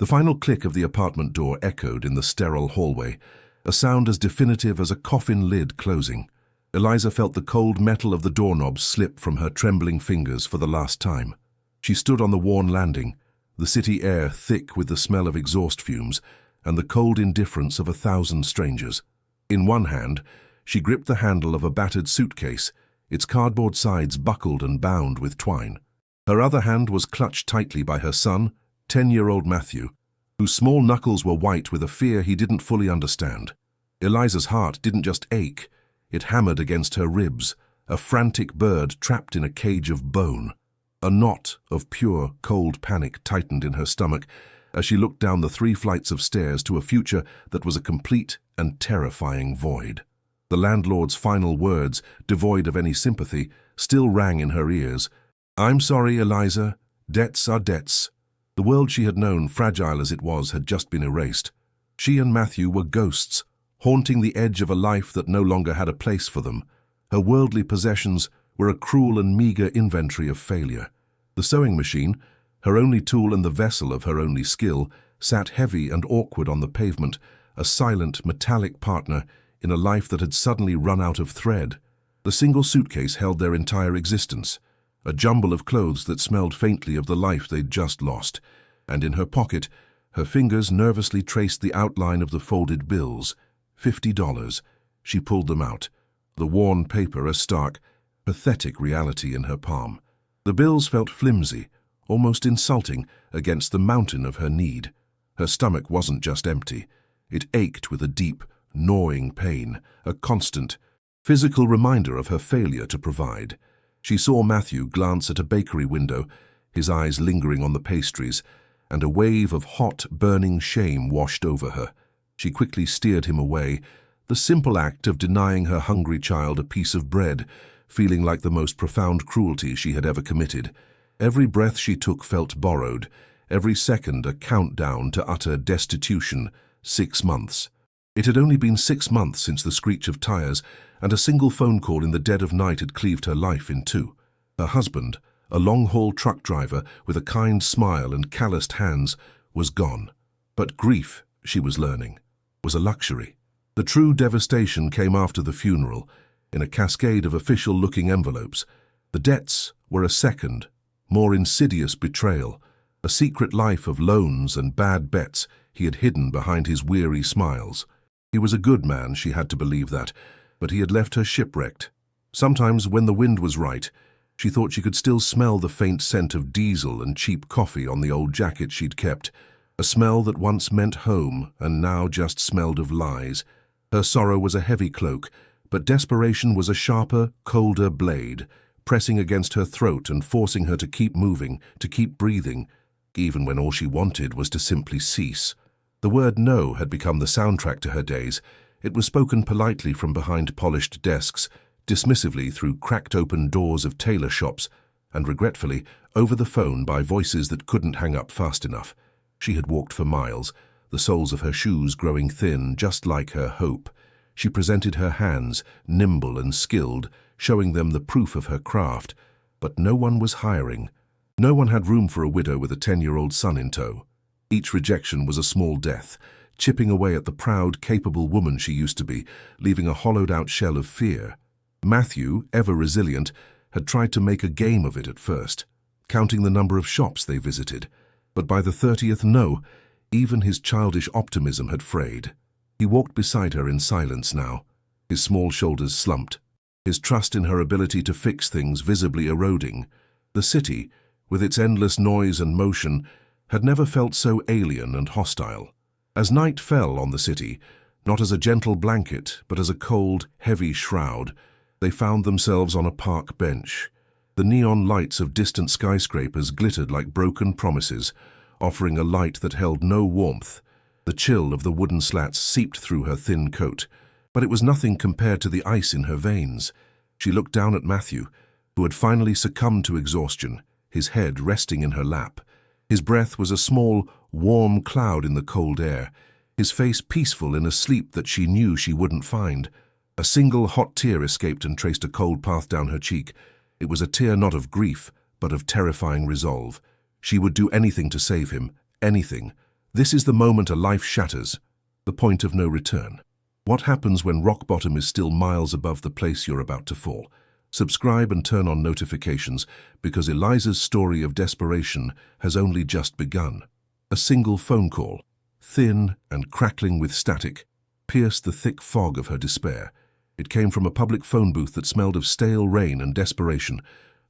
The final click of the apartment door echoed in the sterile hallway, a sound as definitive as a coffin lid closing. Eliza felt the cold metal of the doorknob slip from her trembling fingers for the last time. She stood on the worn landing, the city air thick with the smell of exhaust fumes and the cold indifference of 1,000 strangers. In one hand, she gripped the handle of a battered suitcase, its cardboard sides buckled and bound with twine. Her other hand was clutched tightly by her son, 10-year-old Matthew, whose small knuckles were white with a fear he didn't fully understand. Eliza's heart didn't just ache, it hammered against her ribs, a frantic bird trapped in a cage of bone. A knot of pure, cold panic tightened in her stomach as she looked down the 3 flights of stairs to a future that was a complete and terrifying void. The landlord's final words, devoid of any sympathy, still rang in her ears. "I'm sorry, Eliza. Debts are debts." The world she had known, fragile as it was, had just been erased. She and Matthew were ghosts, haunting the edge of a life that no longer had a place for them. Her worldly possessions were a cruel and meager inventory of failure. The sewing machine, her only tool and the vessel of her only skill, sat heavy and awkward on the pavement, a silent, metallic partner in a life that had suddenly run out of thread. The single suitcase held their entire existence, a jumble of clothes that smelled faintly of the life they'd just lost, and in her pocket, her fingers nervously traced the outline of the folded bills. $50. She pulled them out, the worn paper a stark, pathetic reality in her palm. The bills felt flimsy, almost insulting, against the mountain of her need. Her stomach wasn't just empty. It ached with a deep, gnawing pain, a constant, physical reminder of her failure to provide. She saw Matthew glance at a bakery window, his eyes lingering on the pastries, and a wave of hot, burning shame washed over her. She quickly steered him away, the simple act of denying her hungry child a piece of bread, feeling like the most profound cruelty she had ever committed. Every breath she took felt borrowed, every second a countdown to utter destitution. 6 months. It had only been 6 months since the screech of tires, and a single phone call in the dead of night had cleaved her life in two. Her husband, a long-haul truck driver with a kind smile and calloused hands, was gone. But grief, she was learning, was a luxury. The true devastation came after the funeral, in a cascade of official-looking envelopes. The debts were a second, more insidious betrayal, a secret life of loans and bad bets he had hidden behind his weary smiles. He was a good man, she had to believe that, but he had left her shipwrecked. Sometimes, when the wind was right, she thought she could still smell the faint scent of diesel and cheap coffee on the old jacket she'd kept, a smell that once meant home and now just smelled of lies. Her sorrow was a heavy cloak, but desperation was a sharper, colder blade, pressing against her throat and forcing her to keep moving, to keep breathing, even when all she wanted was to simply cease. The word no had become the soundtrack to her days. It was spoken politely from behind polished desks, dismissively through cracked open doors of tailor shops, and regretfully over the phone by voices that couldn't hang up fast enough. She had walked for miles, the soles of her shoes growing thin, just like her hope. She presented her hands, nimble and skilled, showing them the proof of her craft. But no one was hiring. No one had room for a widow with a 10-year-old son in tow. Each rejection was a small death, chipping away at the proud, capable woman she used to be, leaving a hollowed-out shell of fear. Matthew, ever resilient, had tried to make a game of it at first, counting the number of shops they visited. But by the 30th no, even his childish optimism had frayed. He walked beside her in silence now, his small shoulders slumped, his trust in her ability to fix things visibly eroding. The city, with its endless noise and motion, had never felt so alien and hostile. As night fell on the city, not as a gentle blanket, but as a cold, heavy shroud, they found themselves on a park bench. The neon lights of distant skyscrapers glittered like broken promises, offering a light that held no warmth. The chill of the wooden slats seeped through her thin coat, but it was nothing compared to the ice in her veins. She looked down at Matthew, who had finally succumbed to exhaustion, his head resting in her lap. His breath was a small, warm cloud in the cold air, his face peaceful in a sleep that she knew she wouldn't find. A single hot tear escaped and traced a cold path down her cheek. It was a tear not of grief, but of terrifying resolve. She would do anything to save him, anything, This is the moment a life shatters, the point of no return. What happens when rock bottom is still miles above the place you're about to fall? Subscribe and turn on notifications because Eliza's story of desperation has only just begun. A single phone call, thin and crackling with static, pierced the thick fog of her despair. It came from a public phone booth that smelled of stale rain and desperation.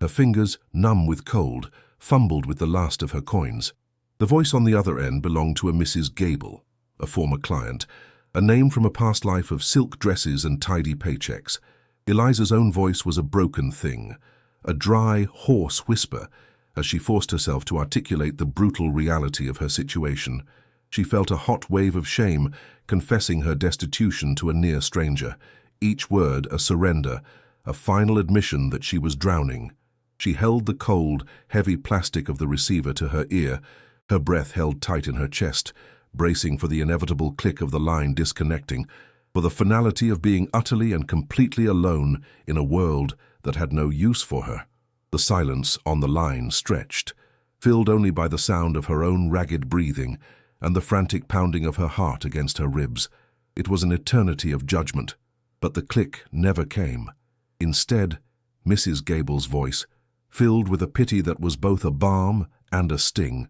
Her fingers, numb with cold, fumbled with the last of her coins. The voice on the other end belonged to a Mrs. Gable, a former client, a name from a past life of silk dresses and tidy paychecks. Eliza's own voice was a broken thing, a dry, hoarse whisper, as she forced herself to articulate the brutal reality of her situation. She felt a hot wave of shame, confessing her destitution to a near stranger, each word a surrender, a final admission that she was drowning. She held the cold, heavy plastic of the receiver to her ear, her breath held tight in her chest, bracing for the inevitable click of the line disconnecting, for the finality of being utterly and completely alone in a world that had no use for her. The silence on the line stretched, filled only by the sound of her own ragged breathing and the frantic pounding of her heart against her ribs. It was an eternity of judgment, but the click never came. Instead, Mrs. Gable's voice, filled with a pity that was both a balm and a sting,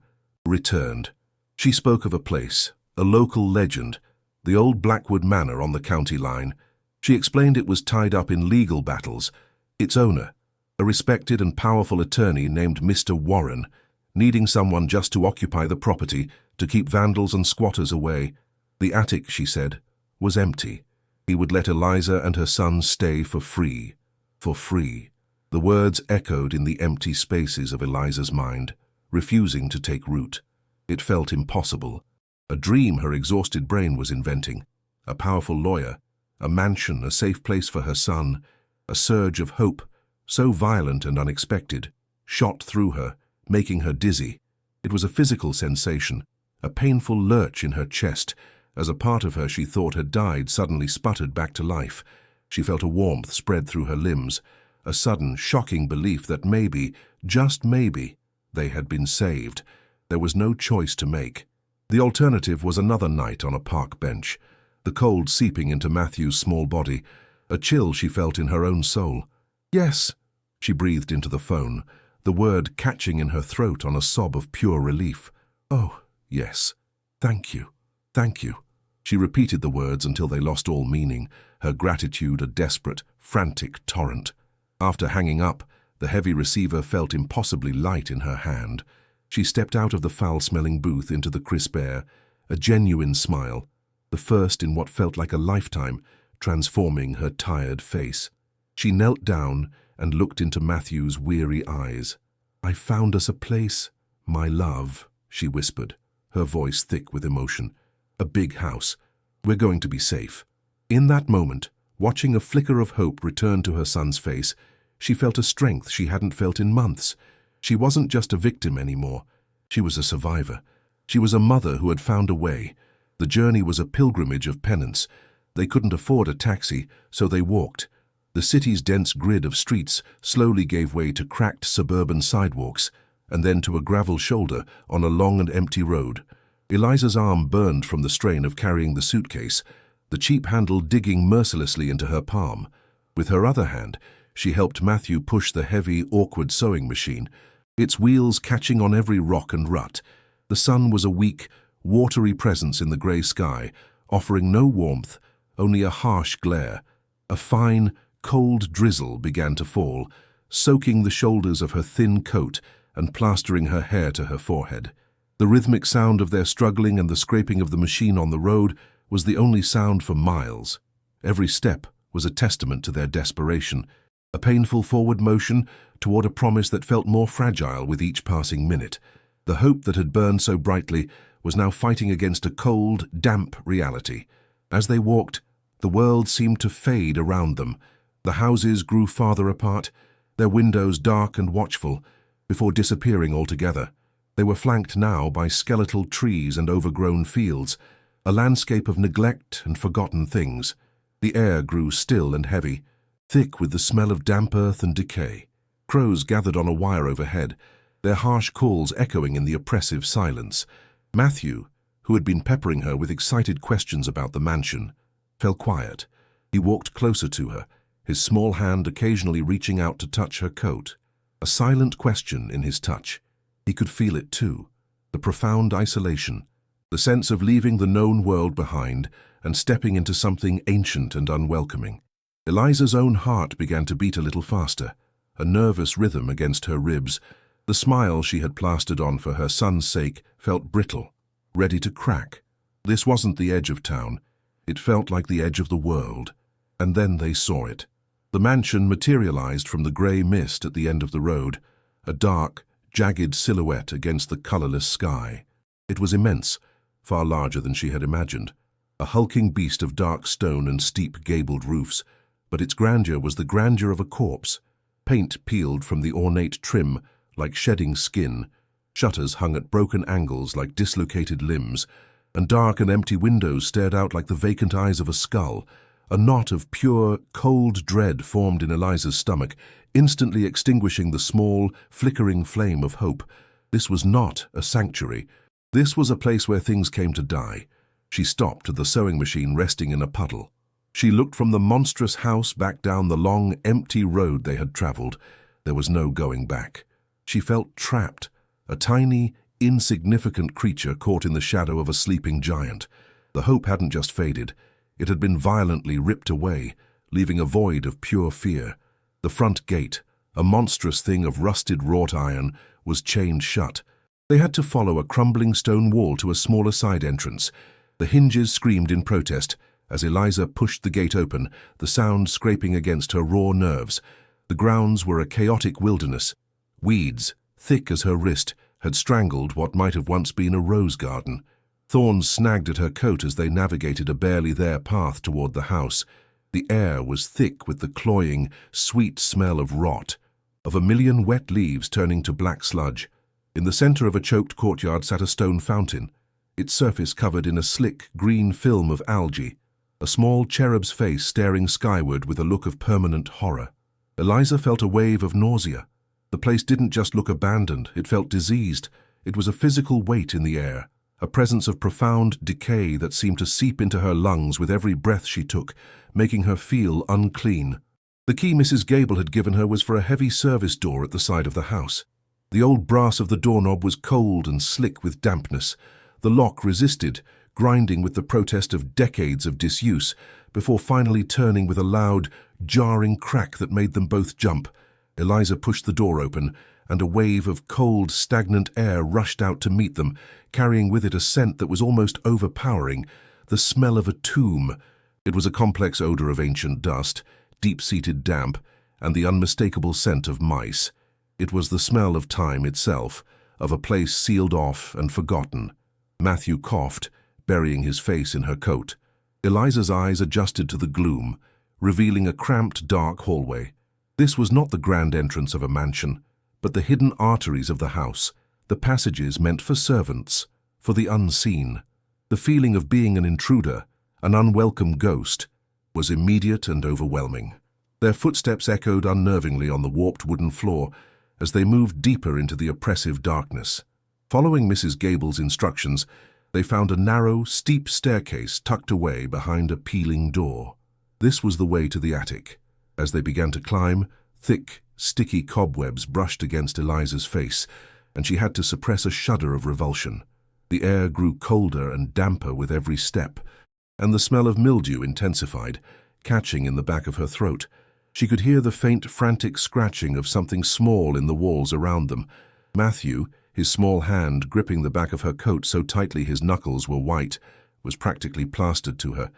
returned. She spoke of a place, a local legend, the old Blackwood Manor on the county line. She explained it was tied up in legal battles. Its owner, a respected and powerful attorney named Mr. Warren, needing someone just to occupy the property, to keep vandals and squatters away. The attic, she said, was empty. He would let Eliza and her son stay for free. For free. The words echoed in the empty spaces of Eliza's mind, refusing to take root. It felt impossible. A dream her exhausted brain was inventing. A powerful lawyer, a mansion, a safe place for her son. A surge of hope, so violent and unexpected, shot through her, making her dizzy. It was a physical sensation, a painful lurch in her chest, as a part of her she thought had died suddenly sputtered back to life. She felt a warmth spread through her limbs, a sudden, shocking belief that maybe, just maybe, they had been saved. There was no choice to make. The alternative was another night on a park bench, the cold seeping into Matthew's small body, a chill she felt in her own soul. "Yes," she breathed into the phone, the word catching in her throat on a sob of pure relief. "Oh, yes. Thank you. Thank you." She repeated the words until they lost all meaning, her gratitude a desperate, frantic torrent. After hanging up, the heavy receiver felt impossibly light in her hand. She stepped out of the foul-smelling booth into the crisp air, a genuine smile, the first in what felt like a lifetime, transforming her tired face. She knelt down and looked into Matthew's weary eyes. "I found us a place, my love," she whispered, her voice thick with emotion. "A big house. We're going to be safe." In that moment, watching a flicker of hope return to her son's face, she felt a strength she hadn't felt in months. She wasn't just a victim anymore. She was a survivor. She was a mother who had found a way. The journey was a pilgrimage of penance. They couldn't afford a taxi, so they walked. The city's dense grid of streets slowly gave way to cracked suburban sidewalks, and then to a gravel shoulder on a long and empty road. Eliza's arm burned from the strain of carrying the suitcase, the cheap handle digging mercilessly into her palm. With her other hand, she helped Matthew push the heavy, awkward sewing machine, its wheels catching on every rock and rut. The sun was a weak, watery presence in the grey sky, offering no warmth, only a harsh glare. A fine, cold drizzle began to fall, soaking the shoulders of her thin coat and plastering her hair to her forehead. The rhythmic sound of their struggling and the scraping of the machine on the road was the only sound for miles. Every step was a testament to their desperation, a painful forward motion toward a promise that felt more fragile with each passing minute. The hope that had burned so brightly was now fighting against a cold, damp reality. As they walked, the world seemed to fade around them. The houses grew farther apart, their windows dark and watchful, before disappearing altogether. They were flanked now by skeletal trees and overgrown fields, a landscape of neglect and forgotten things. The air grew still and heavy, thick with the smell of damp earth and decay. Crows gathered on a wire overhead, their harsh calls echoing in the oppressive silence. Matthew, who had been peppering her with excited questions about the mansion, fell quiet. He walked closer to her, his small hand occasionally reaching out to touch her coat. A silent question in his touch. He could feel it too, the profound isolation, the sense of leaving the known world behind and stepping into something ancient and unwelcoming. Eliza's own heart began to beat a little faster, a nervous rhythm against her ribs. The smile she had plastered on for her son's sake felt brittle, ready to crack. This wasn't the edge of town. It felt like the edge of the world. And then they saw it. The mansion materialized from the grey mist at the end of the road, a dark, jagged silhouette against the colorless sky. It was immense, far larger than she had imagined, a hulking beast of dark stone and steep gabled roofs, but its grandeur was the grandeur of a corpse. Paint peeled from the ornate trim like shedding skin, shutters hung at broken angles like dislocated limbs, and dark and empty windows stared out like the vacant eyes of a skull. A knot of pure, cold dread formed in Eliza's stomach, instantly extinguishing the small, flickering flame of hope. This was not a sanctuary. This was a place where things came to die. She stopped at the sewing machine resting in a puddle. She looked from the monstrous house back down the long, empty road they had traveled. There was no going back. She felt trapped, a tiny, insignificant creature caught in the shadow of a sleeping giant. The hope hadn't just faded. It had been violently ripped away, leaving a void of pure fear. The front gate, a monstrous thing of rusted wrought iron, was chained shut. They had to follow a crumbling stone wall to a smaller side entrance. The hinges screamed in protest as Eliza pushed the gate open, the sound scraping against her raw nerves. The grounds were a chaotic wilderness. Weeds, thick as her wrist, had strangled what might have once been a rose garden. Thorns snagged at her coat as they navigated a barely there path toward the house. The air was thick with the cloying, sweet smell of rot, of a million wet leaves turning to black sludge. In the center of a choked courtyard sat a stone fountain, its surface covered in a slick, green film of algae, a small cherub's face staring skyward with a look of permanent horror. Eliza felt a wave of nausea. The place didn't just look abandoned, it felt diseased. It was a physical weight in the air, a presence of profound decay that seemed to seep into her lungs with every breath she took, making her feel unclean. The key Mrs. Gable had given her was for a heavy service door at the side of the house. The old brass of the doorknob was cold and slick with dampness. The lock resisted, grinding with the protest of decades of disuse, before finally turning with a loud, jarring crack that made them both jump. Eliza pushed the door open, and a wave of cold, stagnant air rushed out to meet them, carrying with it a scent that was almost overpowering, the smell of a tomb. It was a complex odor of ancient dust, deep-seated damp, and the unmistakable scent of mice. It was the smell of time itself, of a place sealed off and forgotten. Matthew coughed, burying his face in her coat. Eliza's eyes adjusted to the gloom, revealing a cramped, dark hallway. This was not the grand entrance of a mansion, but the hidden arteries of the house, the passages meant for servants, for the unseen. The feeling of being an intruder, an unwelcome ghost, was immediate and overwhelming. Their footsteps echoed unnervingly on the warped wooden floor as they moved deeper into the oppressive darkness. Following Mrs. Gable's instructions, they found a narrow, steep staircase tucked away behind a peeling door. This was the way to the attic. As they began to climb, thick, sticky cobwebs brushed against Eliza's face, and she had to suppress a shudder of revulsion. The air grew colder and damper with every step, and the smell of mildew intensified, catching in the back of her throat. She could hear the faint, frantic scratching of something small in the walls around them. Matthew, his small hand gripping the back of her coat so tightly his knuckles were white, was practically plastered to her.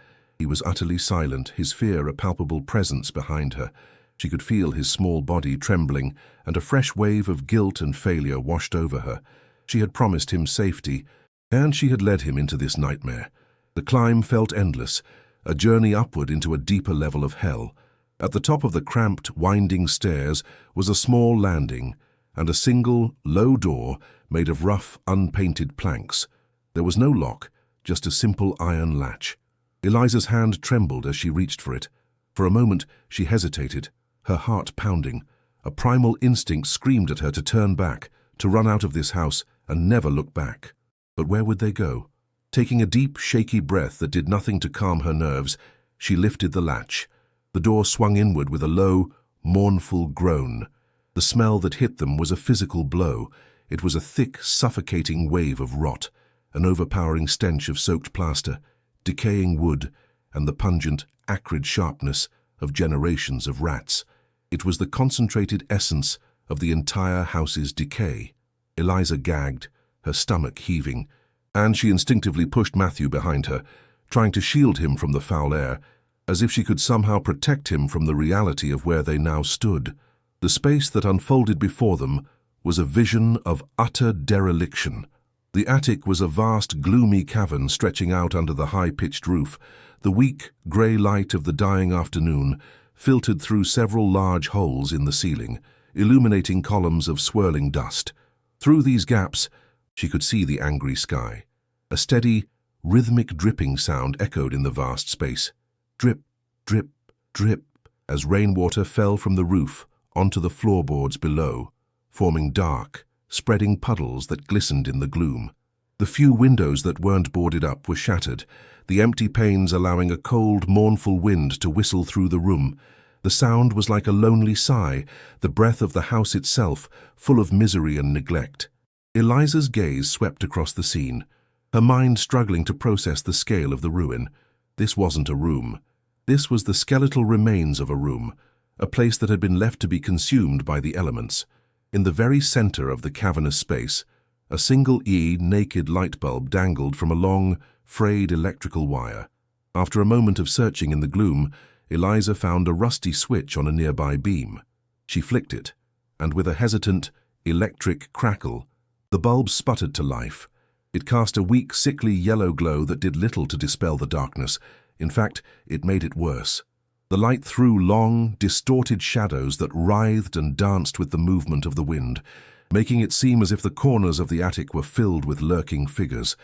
He was utterly silent, his fear a palpable presence behind her. She could feel his small body trembling, and a fresh wave of guilt and failure washed over her. She had promised him safety, and she had led him into this nightmare. The climb felt endless, a journey upward into a deeper level of hell. At the top of the cramped, winding stairs was a small landing, and a single, low door made of rough, unpainted planks. There was no lock, just a simple iron latch. Eliza's hand trembled as she reached for it. For a moment, she hesitated, her heart pounding. A primal instinct screamed at her to turn back, to run out of this house and never look back. But where would they go? Taking a deep, shaky breath that did nothing to calm her nerves, she lifted the latch. The door swung inward with a low, mournful groan. The smell that hit them was a physical blow. It was a thick, suffocating wave of rot, an overpowering stench of soaked plaster, decaying wood, and the pungent, acrid sharpness of generations of rats. It was the concentrated essence of the entire house's decay. Eliza gagged, her stomach heaving, and she instinctively pushed Matthew behind her, trying to shield him from the foul air, as if she could somehow protect him from the reality of where they now stood. The space that unfolded before them was a vision of utter dereliction. The attic was a vast, gloomy cavern stretching out under the high-pitched roof. The weak, grey light of the dying afternoon filtered through several large holes in the ceiling, illuminating columns of swirling dust. Through these gaps, she could see the angry sky. A steady, rhythmic dripping sound echoed in the vast space. Drip, drip, drip, as rainwater fell from the roof onto the floorboards below, forming dark, spreading puddles that glistened in the gloom. The few windows that weren't boarded up were shattered, the empty panes allowing a cold, mournful wind to whistle through the room. The sound was like a lonely sigh, the breath of the house itself, full of misery and neglect. Eliza's gaze swept across the scene, her mind struggling to process the scale of the ruin. This wasn't a room. This was the skeletal remains of a room, a place that had been left to be consumed by the elements. In the very center of the cavernous space, a single naked light bulb dangled from a long, frayed electrical wire. After a moment of searching in the gloom, Eliza found a rusty switch on a nearby beam. She flicked it, and with a hesitant, electric crackle, the bulb sputtered to life. It cast a weak, sickly yellow glow that did little to dispel the darkness. In fact, it made it worse. The light threw long, distorted shadows that writhed and danced with the movement of the wind, making it seem as if the corners of the attic were filled with lurking figures.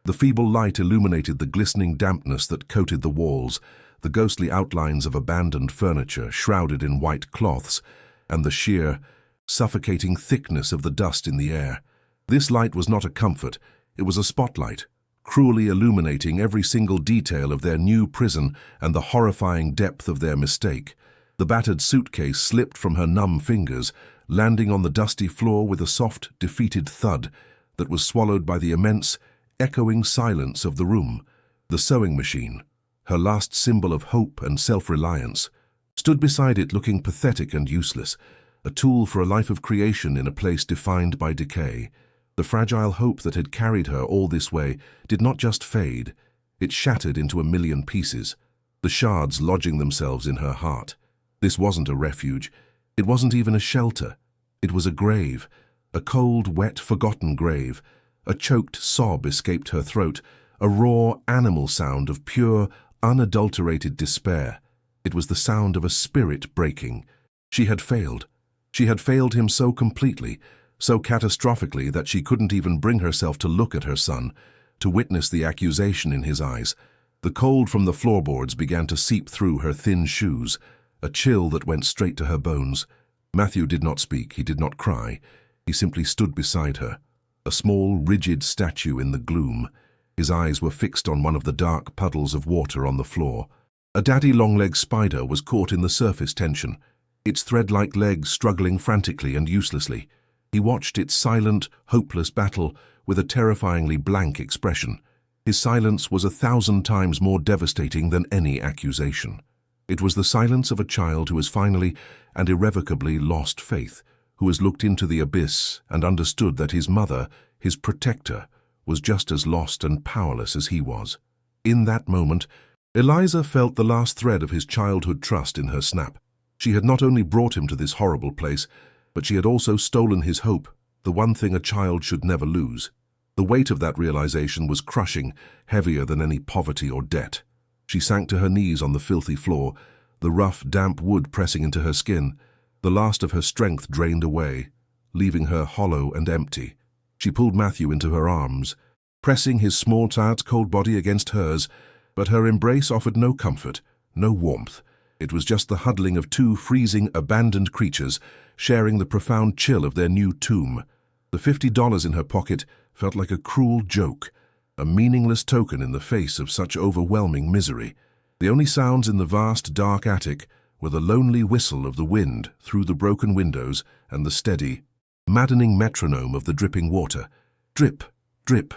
The feeble light illuminated the glistening dampness that coated the walls, the ghostly outlines of abandoned furniture shrouded in white cloths, and the sheer, suffocating thickness of the dust in the air. This light was not a comfort, it was a spotlight, cruelly illuminating every single detail of their new prison and the horrifying depth of their mistake. The battered suitcase slipped from her numb fingers, landing on the dusty floor with a soft, defeated thud that was swallowed by the immense, echoing silence of the room. The sewing machine, her last symbol of hope and self-reliance, stood beside it looking pathetic and useless, a tool for a life of creation in a place defined by decay. The fragile hope that had carried her all this way did not just fade, it shattered into a million pieces, the shards lodging themselves in her heart. This wasn't a refuge, it wasn't even a shelter. It was a grave, a cold, wet, forgotten grave. A choked sob escaped her throat, a raw, animal sound of pure, unadulterated despair. It was the sound of a spirit breaking. She had failed. She had failed him so completely, so catastrophically that she couldn't even bring herself to look at her son, to witness the accusation in his eyes. The cold from the floorboards began to seep through her thin shoes, a chill that went straight to her bones. Matthew did not speak, he did not cry. He simply stood beside her, a small, rigid statue in the gloom. His eyes were fixed on one of the dark puddles of water on the floor. A daddy-long-legged spider was caught in the surface tension, its thread-like legs struggling frantically and uselessly. He watched its silent, hopeless battle with a terrifyingly blank expression. His silence was 1,000 times more devastating than any accusation. It was the silence of a child who has finally and irrevocably lost faith, who has looked into the abyss and understood that his mother, his protector, was just as lost and powerless as he was. In that moment, Eliza felt the last thread of his childhood trust in her snap. She had not only brought him to this horrible place, but she had also stolen his hope, the one thing a child should never lose. The weight of that realization was crushing, heavier than any poverty or debt. She sank to her knees on the filthy floor, the rough, damp wood pressing into her skin. The last of her strength drained away, leaving her hollow and empty. She pulled Matthew into her arms, pressing his small, tired, cold body against hers, but her embrace offered no comfort, no warmth. It was just the huddling of two freezing, abandoned creatures, sharing the profound chill of their new tomb. The $50 in her pocket felt like a cruel joke. a meaningless token in the face of such overwhelming misery. The only sounds in the vast, dark attic were the lonely whistle of the wind through the broken windows and the steady, maddening metronome of the dripping water. Drip, drip,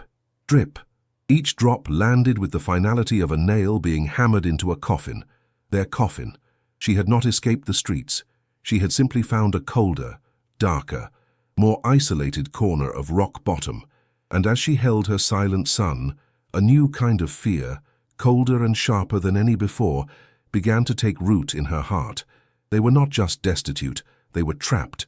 drip. Each drop landed with the finality of a nail being hammered into a coffin. Their coffin. She had not escaped the streets. She had simply found a colder, darker, more isolated corner of rock bottom, and as she held her silent son, a new kind of fear, colder and sharper than any before, began to take root in her heart. They were not just destitute, they were trapped.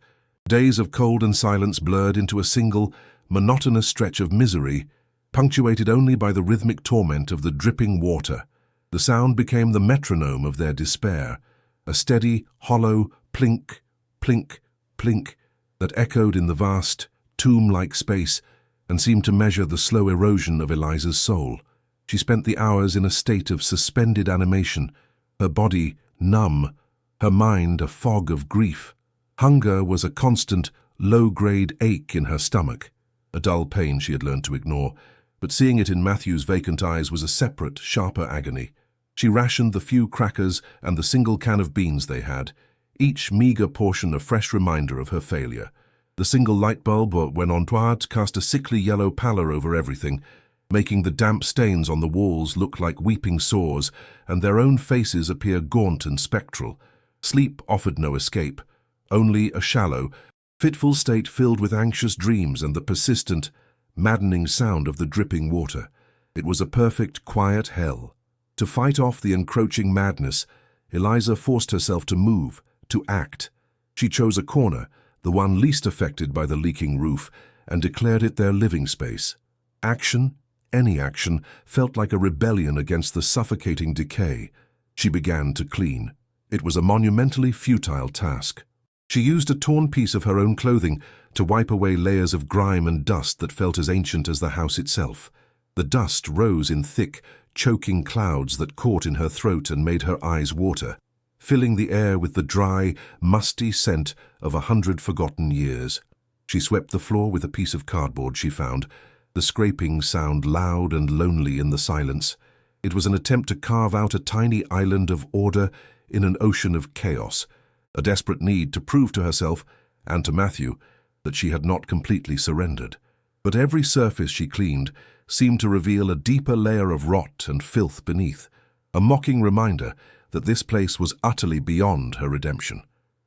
Days of cold and silence blurred into a single, monotonous stretch of misery, punctuated only by the rhythmic torment of the dripping water. The sound became the metronome of their despair, a steady, hollow plink, plink, plink that echoed in the vast, tomb-like space and seemed to measure the slow erosion of Eliza's soul. She spent the hours in a state of suspended animation, her body numb, her mind a fog of grief. Hunger was a constant, low-grade ache in her stomach, a dull pain she had learned to ignore, but seeing it in Matthew's vacant eyes was a separate, sharper agony. She rationed the few crackers and the single can of beans they had, each meager portion a fresh reminder of her failure. The single light bulb, when Antoine cast a sickly yellow pallor over everything, making the damp stains on the walls look like weeping sores and their own faces appear gaunt and spectral. Sleep offered no escape, only a shallow, fitful state filled with anxious dreams and the persistent, maddening sound of the dripping water. It was a perfect, quiet hell. To fight off the encroaching madness, Eliza forced herself to move, to act. She chose a corner, the one least affected by the leaking roof, and declared it their living space. Action, any action, felt like a rebellion against the suffocating decay. She began to clean. It was a monumentally futile task. She used a torn piece of her own clothing to wipe away layers of grime and dust that felt as ancient as the house itself. The dust rose in thick, choking clouds that caught in her throat and made her eyes water, filling the air with the dry, musty scent of 100 forgotten years. She swept the floor with a piece of cardboard she found, the scraping sound loud and lonely in the silence. It was an attempt to carve out a tiny island of order in an ocean of chaos, a desperate need to prove to herself and to Matthew that she had not completely surrendered. But every surface she cleaned seemed to reveal a deeper layer of rot and filth beneath, a mocking reminder that this place was utterly beyond her redemption.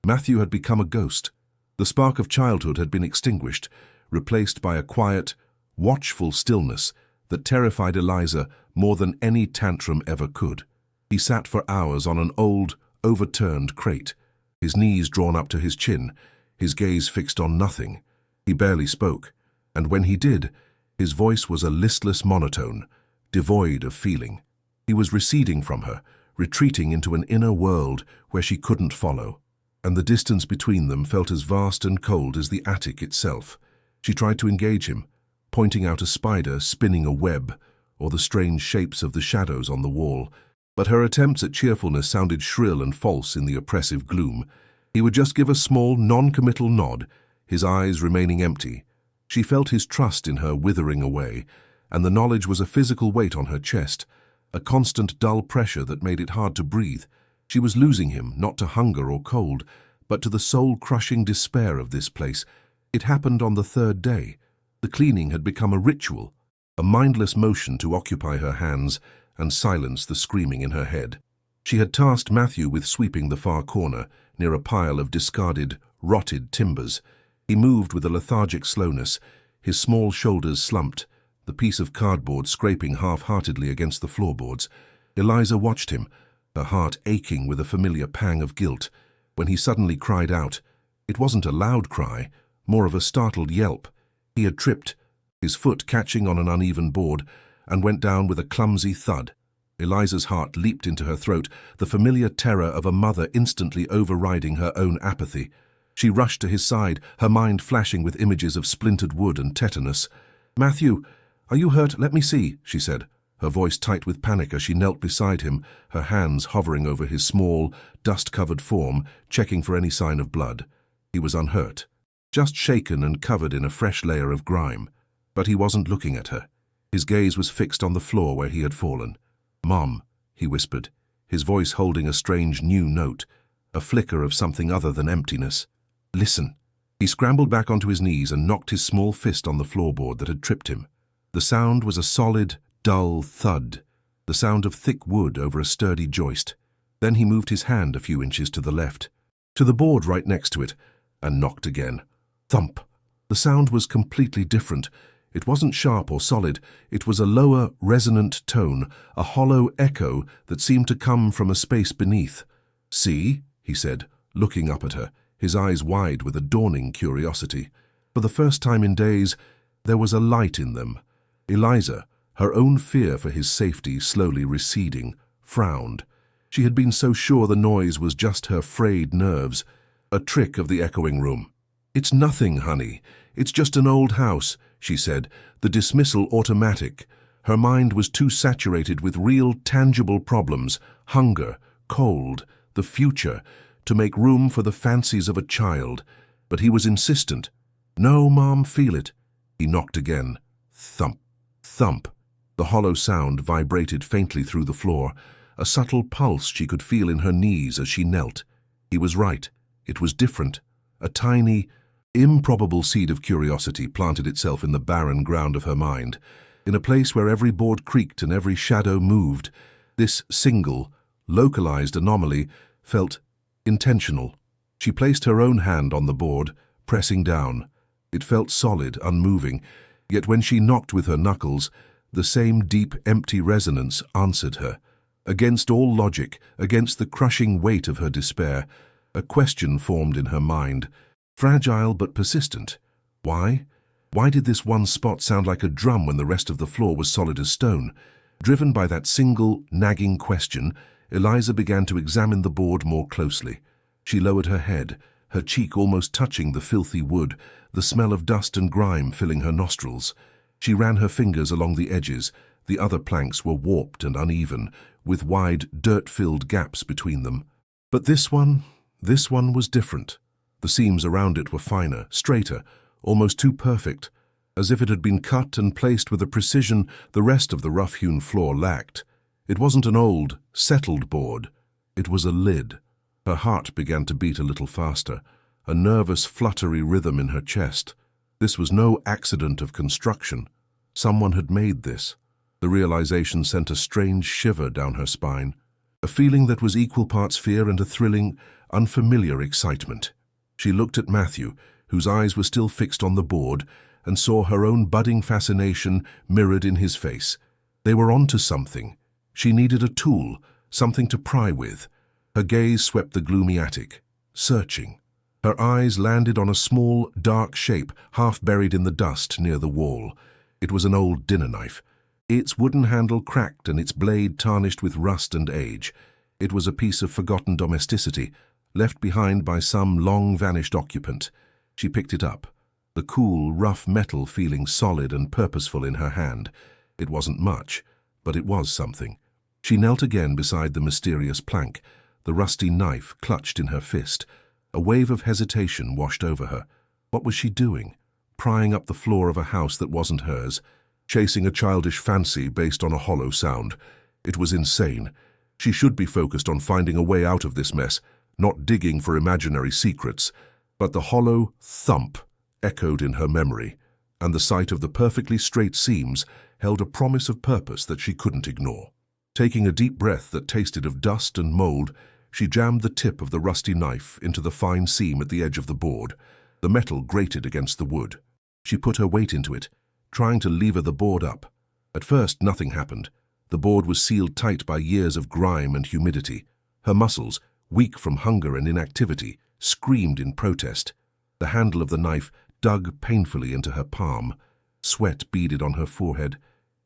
Matthew had become a ghost. The spark of childhood had been extinguished, replaced by a quiet, watchful stillness that terrified Eliza more than any tantrum ever could. He sat for hours on an old, overturned crate, his knees drawn up to his chin, his gaze fixed on nothing. He barely spoke, and when he did, his voice was a listless monotone, devoid of feeling. He was receding from her, retreating into an inner world where she couldn't follow, and the distance between them felt as vast and cold as the attic itself. She tried to engage him, pointing out a spider spinning a web, or the strange shapes of the shadows on the wall, but her attempts at cheerfulness sounded shrill and false in the oppressive gloom. He would just give a small, non-committal nod, his eyes remaining empty. She felt his trust in her withering away, and the knowledge was a physical weight on her chest, a constant dull pressure that made it hard to breathe. She was losing him, not to hunger or cold, but to the soul-crushing despair of this place. It happened on the third day. The cleaning had become a ritual, a mindless motion to occupy her hands and silence the screaming in her head. She had tasked Matthew with sweeping the far corner, near a pile of discarded, rotted timbers. He moved with a lethargic slowness, his small shoulders slumped, the piece of cardboard scraping half-heartedly against the floorboards. Eliza watched him, her heart aching with a familiar pang of guilt, when he suddenly cried out. It wasn't a loud cry, more of a startled yelp. He had tripped, his foot catching on an uneven board, and went down with a clumsy thud. Eliza's heart leaped into her throat, the familiar terror of a mother instantly overriding her own apathy. She rushed to his side, her mind flashing with images of splintered wood and tetanus. "Matthew, are you hurt? Let me see," she said, her voice tight with panic as she knelt beside him, her hands hovering over his small, dust-covered form, checking for any sign of blood. He was unhurt, just shaken and covered in a fresh layer of grime. But he wasn't looking at her. His gaze was fixed on the floor where he had fallen. "Mom," he whispered, his voice holding a strange new note, a flicker of something other than emptiness. "Listen." He scrambled back onto his knees and knocked his small fist on the floorboard that had tripped him. The sound was a solid, dull thud, the sound of thick wood over a sturdy joist. Then he moved his hand a few inches to the left, to the board right next to it, and knocked again. Thump. The sound was completely different. It wasn't sharp or solid. It was a lower, resonant tone, a hollow echo that seemed to come from a space beneath. "See?" he said, looking up at her, his eyes wide with a dawning curiosity. For the first time in days, there was a light in them. Eliza, her own fear for his safety slowly receding, frowned. She had been so sure the noise was just her frayed nerves, a trick of the echoing room. "It's nothing, honey. It's just an old house," she said, the dismissal automatic. Her mind was too saturated with real, tangible problems, hunger, cold, the future, to make room for the fancies of a child. But he was insistent. "No, Mom, feel it." He knocked again. Thump, thump. The hollow sound vibrated faintly through the floor, a subtle pulse she could feel in her knees as she knelt. He was right. It was different. A tiny, improbable seed of curiosity planted itself in the barren ground of her mind. In a place where every board creaked and every shadow moved, this single, localized anomaly felt intentional. She placed her own hand on the board, pressing down. It felt solid, unmoving, yet when she knocked with her knuckles, the same deep, empty resonance answered her. Against all logic, against the crushing weight of her despair, a question formed in her mind, fragile but persistent. Why? Why did this one spot sound like a drum when the rest of the floor was solid as stone? Driven by that single, nagging question, Eliza began to examine the board more closely. She lowered her head, her cheek almost touching the filthy wood, the smell of dust and grime filling her nostrils. She ran her fingers along the edges. The other planks were warped and uneven, with wide, dirt-filled gaps between them. But this one was different. The seams around it were finer, straighter, almost too perfect, as if it had been cut and placed with a precision the rest of the rough-hewn floor lacked. It wasn't an old, settled board. It was a lid. Her heart began to beat a little faster, a nervous, fluttery rhythm in her chest. This was no accident of construction. Someone had made this. The realization sent a strange shiver down her spine, a feeling that was equal parts fear and a thrilling, unfamiliar excitement. She looked at Matthew, whose eyes were still fixed on the board, and saw her own budding fascination mirrored in his face. They were onto something. She needed a tool, something to pry with. Her gaze swept the gloomy attic, searching. Her eyes landed on a small, dark shape half buried in the dust near the wall. It was an old dinner knife. Its wooden handle cracked and its blade tarnished with rust and age. It was a piece of forgotten domesticity, left behind by some long-vanished occupant. She picked it up, the cool, rough metal feeling solid and purposeful in her hand. It wasn't much, but it was something. She knelt again beside the mysterious plank, the rusty knife clutched in her fist. A wave of hesitation washed over her. What was she doing? Prying up the floor of a house that wasn't hers, chasing a childish fancy based on a hollow sound. It was insane. She should be focused on finding a way out of this mess, not digging for imaginary secrets. But the hollow thump echoed in her memory, and the sight of the perfectly straight seams held a promise of purpose that she couldn't ignore. Taking a deep breath that tasted of dust and mold, she jammed the tip of the rusty knife into the fine seam at the edge of the board. The metal grated against the wood. She put her weight into it, trying to lever the board up. At first, nothing happened. The board was sealed tight by years of grime and humidity. Her muscles, weak from hunger and inactivity, screamed in protest. The handle of the knife dug painfully into her palm. Sweat beaded on her forehead,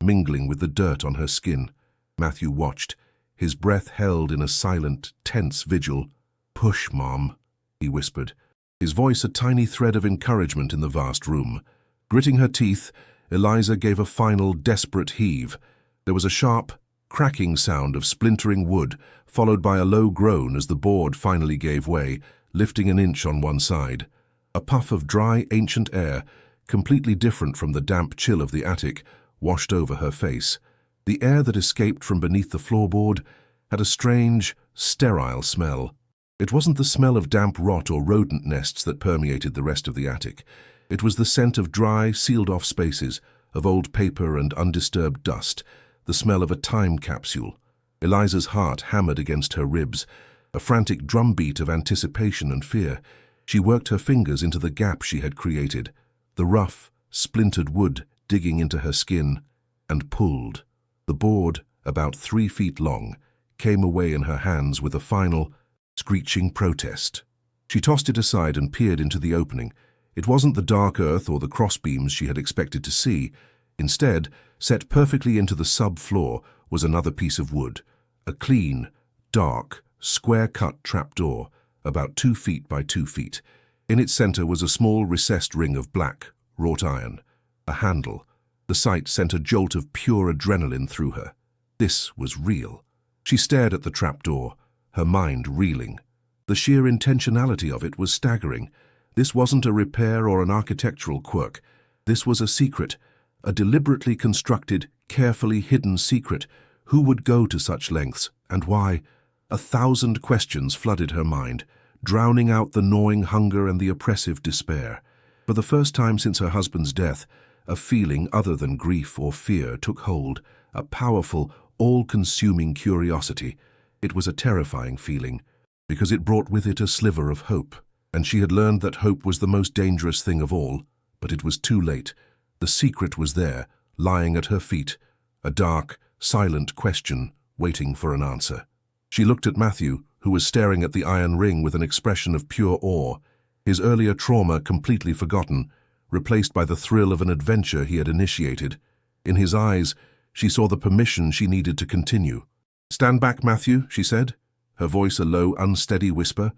mingling with the dirt on her skin. Matthew watched, his breath held in a silent, tense vigil. "Push, Mom," he whispered, his voice a tiny thread of encouragement in the vast room. Gritting her teeth, Eliza gave a final, desperate heave. There was a sharp, cracking sound of splintering wood, followed by a low groan as the board finally gave way, lifting an inch on one side. A puff of dry, ancient air, completely different from the damp chill of the attic, washed over her face. The air that escaped from beneath the floorboard had a strange, sterile smell. It wasn't the smell of damp rot or rodent nests that permeated the rest of the attic. It was the scent of dry, sealed-off spaces, of old paper and undisturbed dust, the smell of a time capsule. Eliza's heart hammered against her ribs, a frantic drumbeat of anticipation and fear. She worked her fingers into the gap she had created, the rough, splintered wood digging into her skin, and pulled. The board, about 3 feet long, came away in her hands with a final, screeching protest. She tossed it aside and peered into the opening. It wasn't the dark earth or the crossbeams she had expected to see. Instead, set perfectly into the sub-floor was another piece of wood, a clean, dark, square-cut trapdoor, about 2 feet by 2 feet. In its center was a small recessed ring of black, wrought iron, a handle. The sight sent a jolt of pure adrenaline through her. This was real. She stared at the trapdoor, her mind reeling. The sheer intentionality of it was staggering. This wasn't a repair or an architectural quirk. This was a secret, a deliberately constructed, carefully hidden secret. Who would go to such lengths, and why? 1,000 questions flooded her mind, drowning out the gnawing hunger and the oppressive despair. For the first time since her husband's death, a feeling other than grief or fear took hold, a powerful, all-consuming curiosity. It was a terrifying feeling, because it brought with it a sliver of hope, and she had learned that hope was the most dangerous thing of all. But it was too late. The secret was there, lying at her feet, a dark, silent question waiting for an answer. She looked at Matthew, who was staring at the iron ring with an expression of pure awe, his earlier trauma completely forgotten, replaced by the thrill of an adventure he had initiated. In his eyes, she saw the permission she needed to continue. "Stand back, Matthew," she said, her voice a low, unsteady whisper.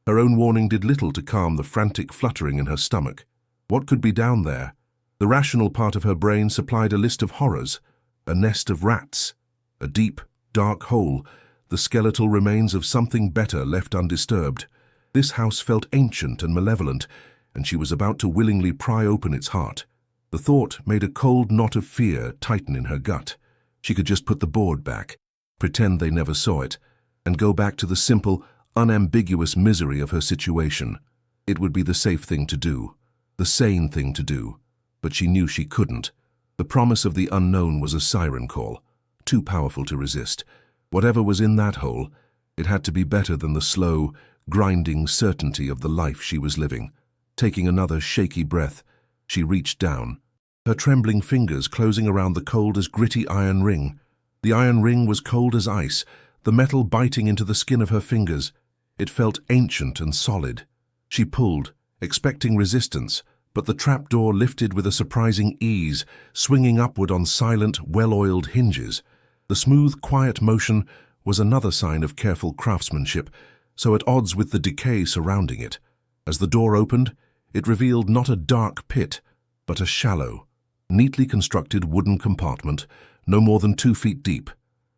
Her own warning did little to calm the frantic fluttering in her stomach. What could be down there? The rational part of her brain supplied a list of horrors. A nest of rats, a deep, dark hole, the skeletal remains of something better left undisturbed. This house felt ancient and malevolent, and she was about to willingly pry open its heart. The thought made a cold knot of fear tighten in her gut. She could just put the board back, pretend they never saw it, and go back to the simple, unambiguous misery of her situation. It would be the safe thing to do, the sane thing to do, but she knew she couldn't. The promise of the unknown was a siren call, too powerful to resist. Whatever was in that hole, it had to be better than the slow, grinding certainty of the life she was living. Taking another shaky breath, she reached down, her trembling fingers closing around the cold as gritty iron ring. The iron ring was cold as ice, the metal biting into the skin of her fingers. It felt ancient and solid. She pulled, expecting resistance, but the trapdoor lifted with a surprising ease, swinging upward on silent, well-oiled hinges. The smooth, quiet motion was another sign of careful craftsmanship, so at odds with the decay surrounding it. As the door opened, it revealed not a dark pit, but a shallow, neatly constructed wooden compartment, no more than 2 feet deep.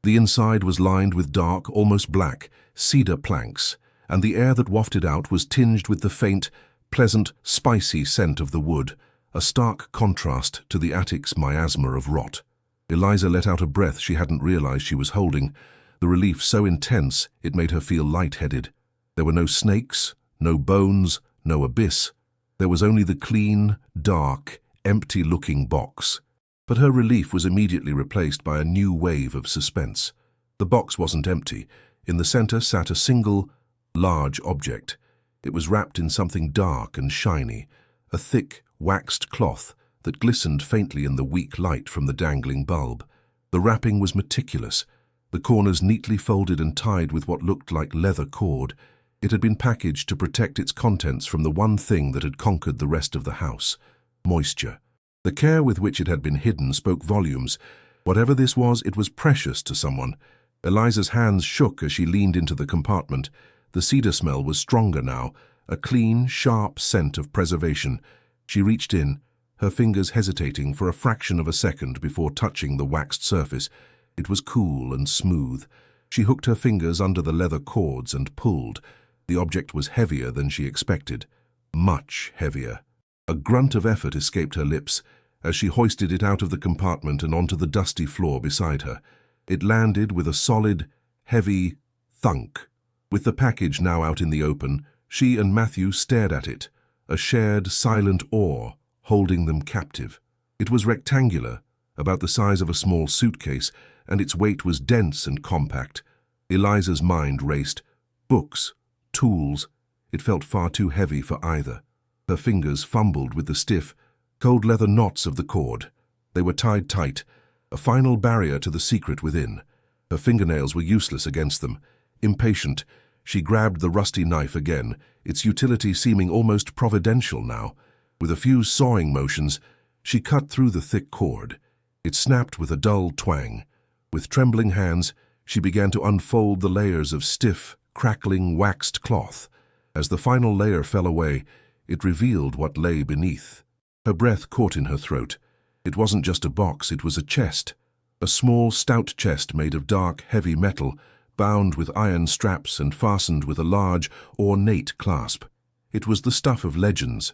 The inside was lined with dark, almost black, cedar planks, and the air that wafted out was tinged with the faint, pleasant, spicy scent of the wood, a stark contrast to the attic's miasma of rot. Eliza let out a breath she hadn't realized she was holding, the relief so intense it made her feel lightheaded. There were no snakes, no bones, no abyss. There was only the clean, dark, empty-looking box. But her relief was immediately replaced by a new wave of suspense. The box wasn't empty. In the center sat a single, large object. It was wrapped in something dark and shiny, a thick, waxed cloth that glistened faintly in the weak light from the dangling bulb. The wrapping was meticulous, the corners neatly folded and tied with what looked like leather cord. It had been packaged to protect its contents from the one thing that had conquered the rest of the house: moisture. The care with which it had been hidden spoke volumes. Whatever this was, it was precious to someone. Eliza's hands shook as she leaned into the compartment. The cedar smell was stronger now, a clean, sharp scent of preservation. She reached in, her fingers hesitating for a fraction of a second before touching the waxed surface. It was cool and smooth. She hooked her fingers under the leather cords and pulled. The object was heavier than she expected. Much heavier. A grunt of effort escaped her lips, as she hoisted it out of the compartment and onto the dusty floor beside her. It landed with a solid, heavy thunk. With the package now out in the open, she and Matthew stared at it, a shared, silent awe holding them captive. It was rectangular, about the size of a small suitcase, and its weight was dense and compact. Eliza's mind raced. Books, tools. It felt far too heavy for either. Her fingers fumbled with the stiff, cold leather knots of the cord. They were tied tight, a final barrier to the secret within. Her fingernails were useless against them. Impatient, she grabbed the rusty knife again, its utility seeming almost providential now. With a few sawing motions, she cut through the thick cord. It snapped with a dull twang. With trembling hands, she began to unfold the layers of stiff, crackling, waxed cloth. As the final layer fell away, it revealed what lay beneath. Her breath caught in her throat. It wasn't just a box, it was a chest. A small, stout chest made of dark, heavy metal, bound with iron straps and fastened with a large, ornate clasp. It was the stuff of legends.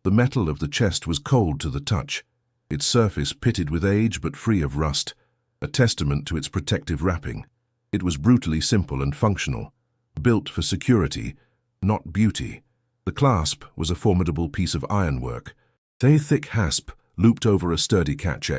The metal of the chest was cold to the touch, its surface pitted with age but free of rust, a testament to its protective wrapping. It was brutally simple and functional, built for security, not beauty. The clasp was a formidable piece of ironwork. A thick hasp looped over a sturdy catch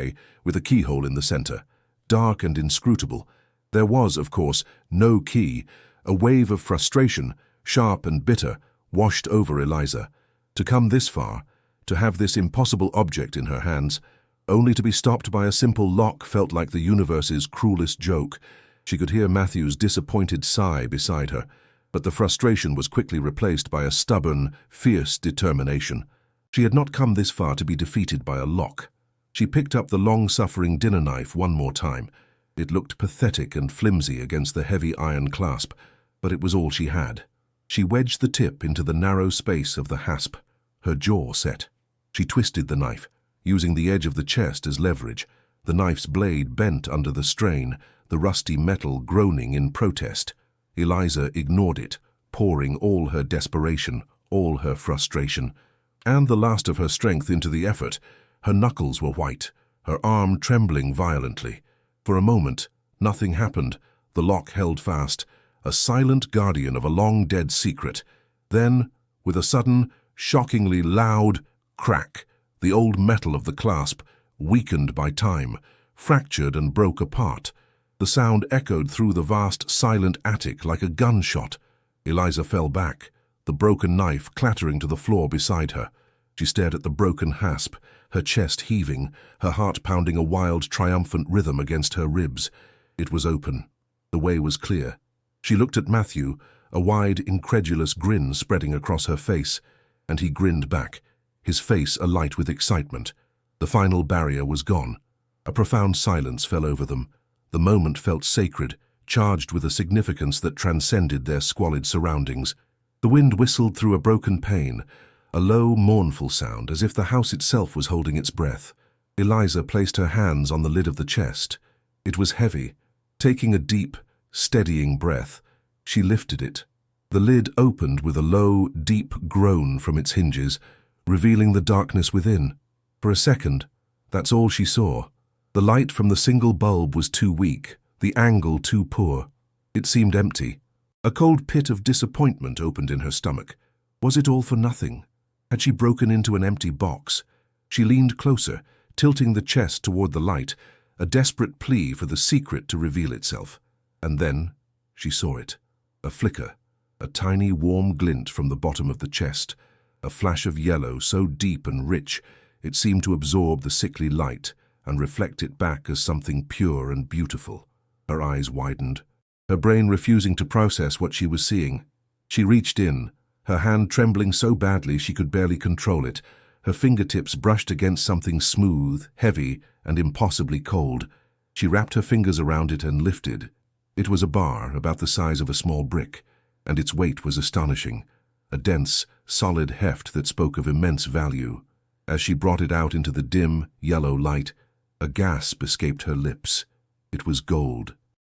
with a keyhole in the center, dark and inscrutable. There was, of course, no key. A wave of frustration, sharp and bitter, washed over Eliza. To come this far, to have this impossible object in her hands, only to be stopped by a simple lock felt like the universe's cruelest joke. She could hear Matthew's disappointed sigh beside her, but the frustration was quickly replaced by a stubborn, fierce determination. She had not come this far to be defeated by a lock. She picked up the long-suffering dinner knife one more time. It looked pathetic and flimsy against the heavy iron clasp, but it was all she had. She wedged the tip into the narrow space of the hasp. Her jaw set. She twisted the knife, using the edge of the chest as leverage. The knife's blade bent under the strain, the rusty metal groaning in protest. Eliza ignored it, pouring all her desperation, all her frustration, and the last of her strength into the effort. Her knuckles were white, her arm trembling violently. For a moment, nothing happened. The lock held fast, a silent guardian of a long-dead secret. Then, with a sudden, shockingly loud crack, the old metal of the clasp, weakened by time, fractured and broke apart. The sound echoed through the vast, silent attic like a gunshot. Eliza fell back, the broken knife clattering to the floor beside her. She stared at the broken hasp, her chest heaving, her heart pounding a wild, triumphant rhythm against her ribs. It was open. The way was clear. She looked at Matthew, a wide, incredulous grin spreading across her face, and he grinned back, his face alight with excitement. The final barrier was gone. A profound silence fell over them. The moment felt sacred, charged with a significance that transcended their squalid surroundings. The wind whistled through a broken pane, a low, mournful sound, as if the house itself was holding its breath. Eliza placed her hands on the lid of the chest. It was heavy. Taking a deep, steadying breath, she lifted it. The lid opened with a low, deep groan from its hinges, revealing the darkness within. For a second, that's all she saw. The light from the single bulb was too weak, the angle too poor. It seemed empty. A cold pit of disappointment opened in her stomach. Was it all for nothing? Had she broken into an empty box? She leaned closer, tilting the chest toward the light, a desperate plea for the secret to reveal itself. And then she saw it. A flicker, a tiny warm glint from the bottom of the chest, a flash of yellow so deep and rich it seemed to absorb the sickly light and reflect it back as something pure and beautiful. Her eyes widened, her brain refusing to process what she was seeing. She reached in, her hand trembling so badly she could barely control it. Her fingertips brushed against something smooth, heavy, and impossibly cold. She wrapped her fingers around it and lifted. It was a bar about the size of a small brick, and its weight was astonishing, a dense, solid heft that spoke of immense value. As she brought it out into the dim, yellow light, a gasp escaped her lips. It was gold.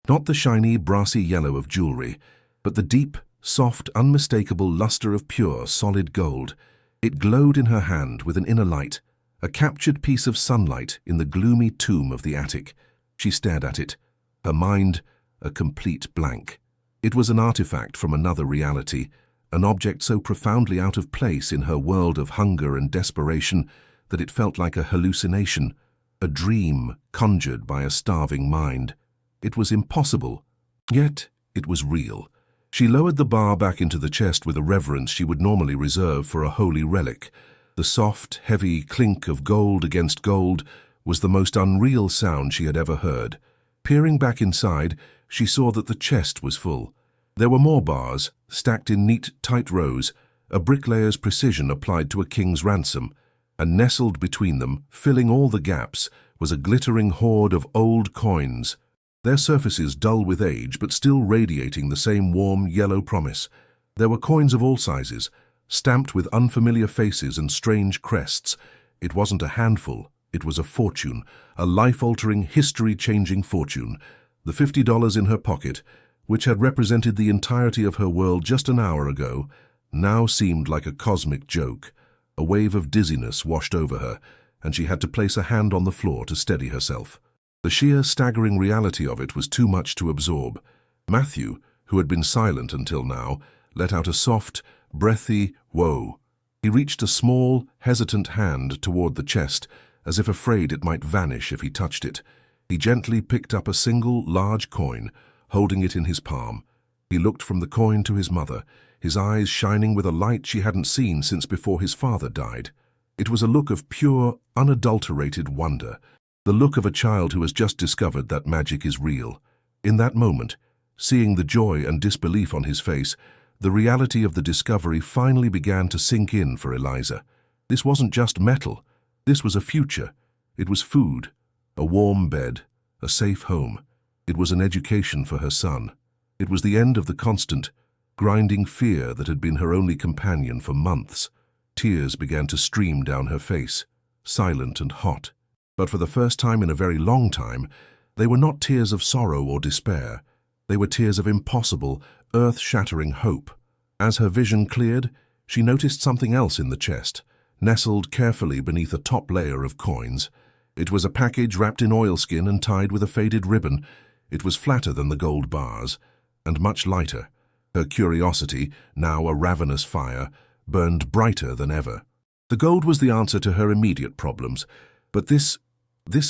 Not the shiny, brassy yellow of jewelry, but the deep, soft, unmistakable luster of pure, solid gold. It glowed in her hand with an inner light, A captured piece of sunlight in the gloomy tomb of the attic. She stared at it, her mind a complete blank. It was an artifact from another reality, an object so profoundly out of place in her world of hunger and desperation that it felt like a hallucination, a dream conjured by a starving mind. It was impossible, yet it was real. She lowered the bar back into the chest with a reverence she would normally reserve for a holy relic. The soft, heavy clink of gold against gold was the most unreal sound she had ever heard. Peering back inside, she saw that the chest was full. There were more bars, stacked in neat, tight rows, a bricklayer's precision applied to a king's ransom, and nestled between them, filling all the gaps, was a glittering hoard of old coins, their surfaces dull with age but still radiating the same warm, yellow promise. There were coins of all sizes, stamped with unfamiliar faces and strange crests. It wasn't a handful, it was a fortune, a life-altering, history-changing fortune. The $50 in her pocket, which had represented the entirety of her world just an hour ago, now seemed like a cosmic joke. A wave of dizziness washed over her, and she had to place a hand on the floor to steady herself. The sheer, staggering reality of it was too much to absorb. Matthew, who had been silent until now, let out a soft, breathy whoa. He reached a small, hesitant hand toward the chest, as if afraid it might vanish if he touched it. He gently picked up a single, large coin, holding it in his palm. He looked from the coin to his mother, his eyes shining with a light she hadn't seen since before his father died. It was a look of pure, unadulterated wonder, the look of a child who has just discovered that magic is real. In that moment, seeing the joy and disbelief on his face, the reality of the discovery finally began to sink in for Eliza. This wasn't just metal. This was a future. It was food, a warm bed, a safe home. It was an education for her son. It was the end of the constant, grinding fear that had been her only companion for months. Tears began to stream down her face, silent and hot. But for the first time in a very long time, they were not tears of sorrow or despair. They were tears of impossible, earth-shattering hope. As her vision cleared, she noticed something else in the chest, nestled carefully beneath a top layer of coins. It was a package wrapped in oilskin and tied with a faded ribbon. It was flatter than the gold bars, and much lighter. Her curiosity, now a ravenous fire, burned brighter than ever. The gold was the answer to her immediate problems, but this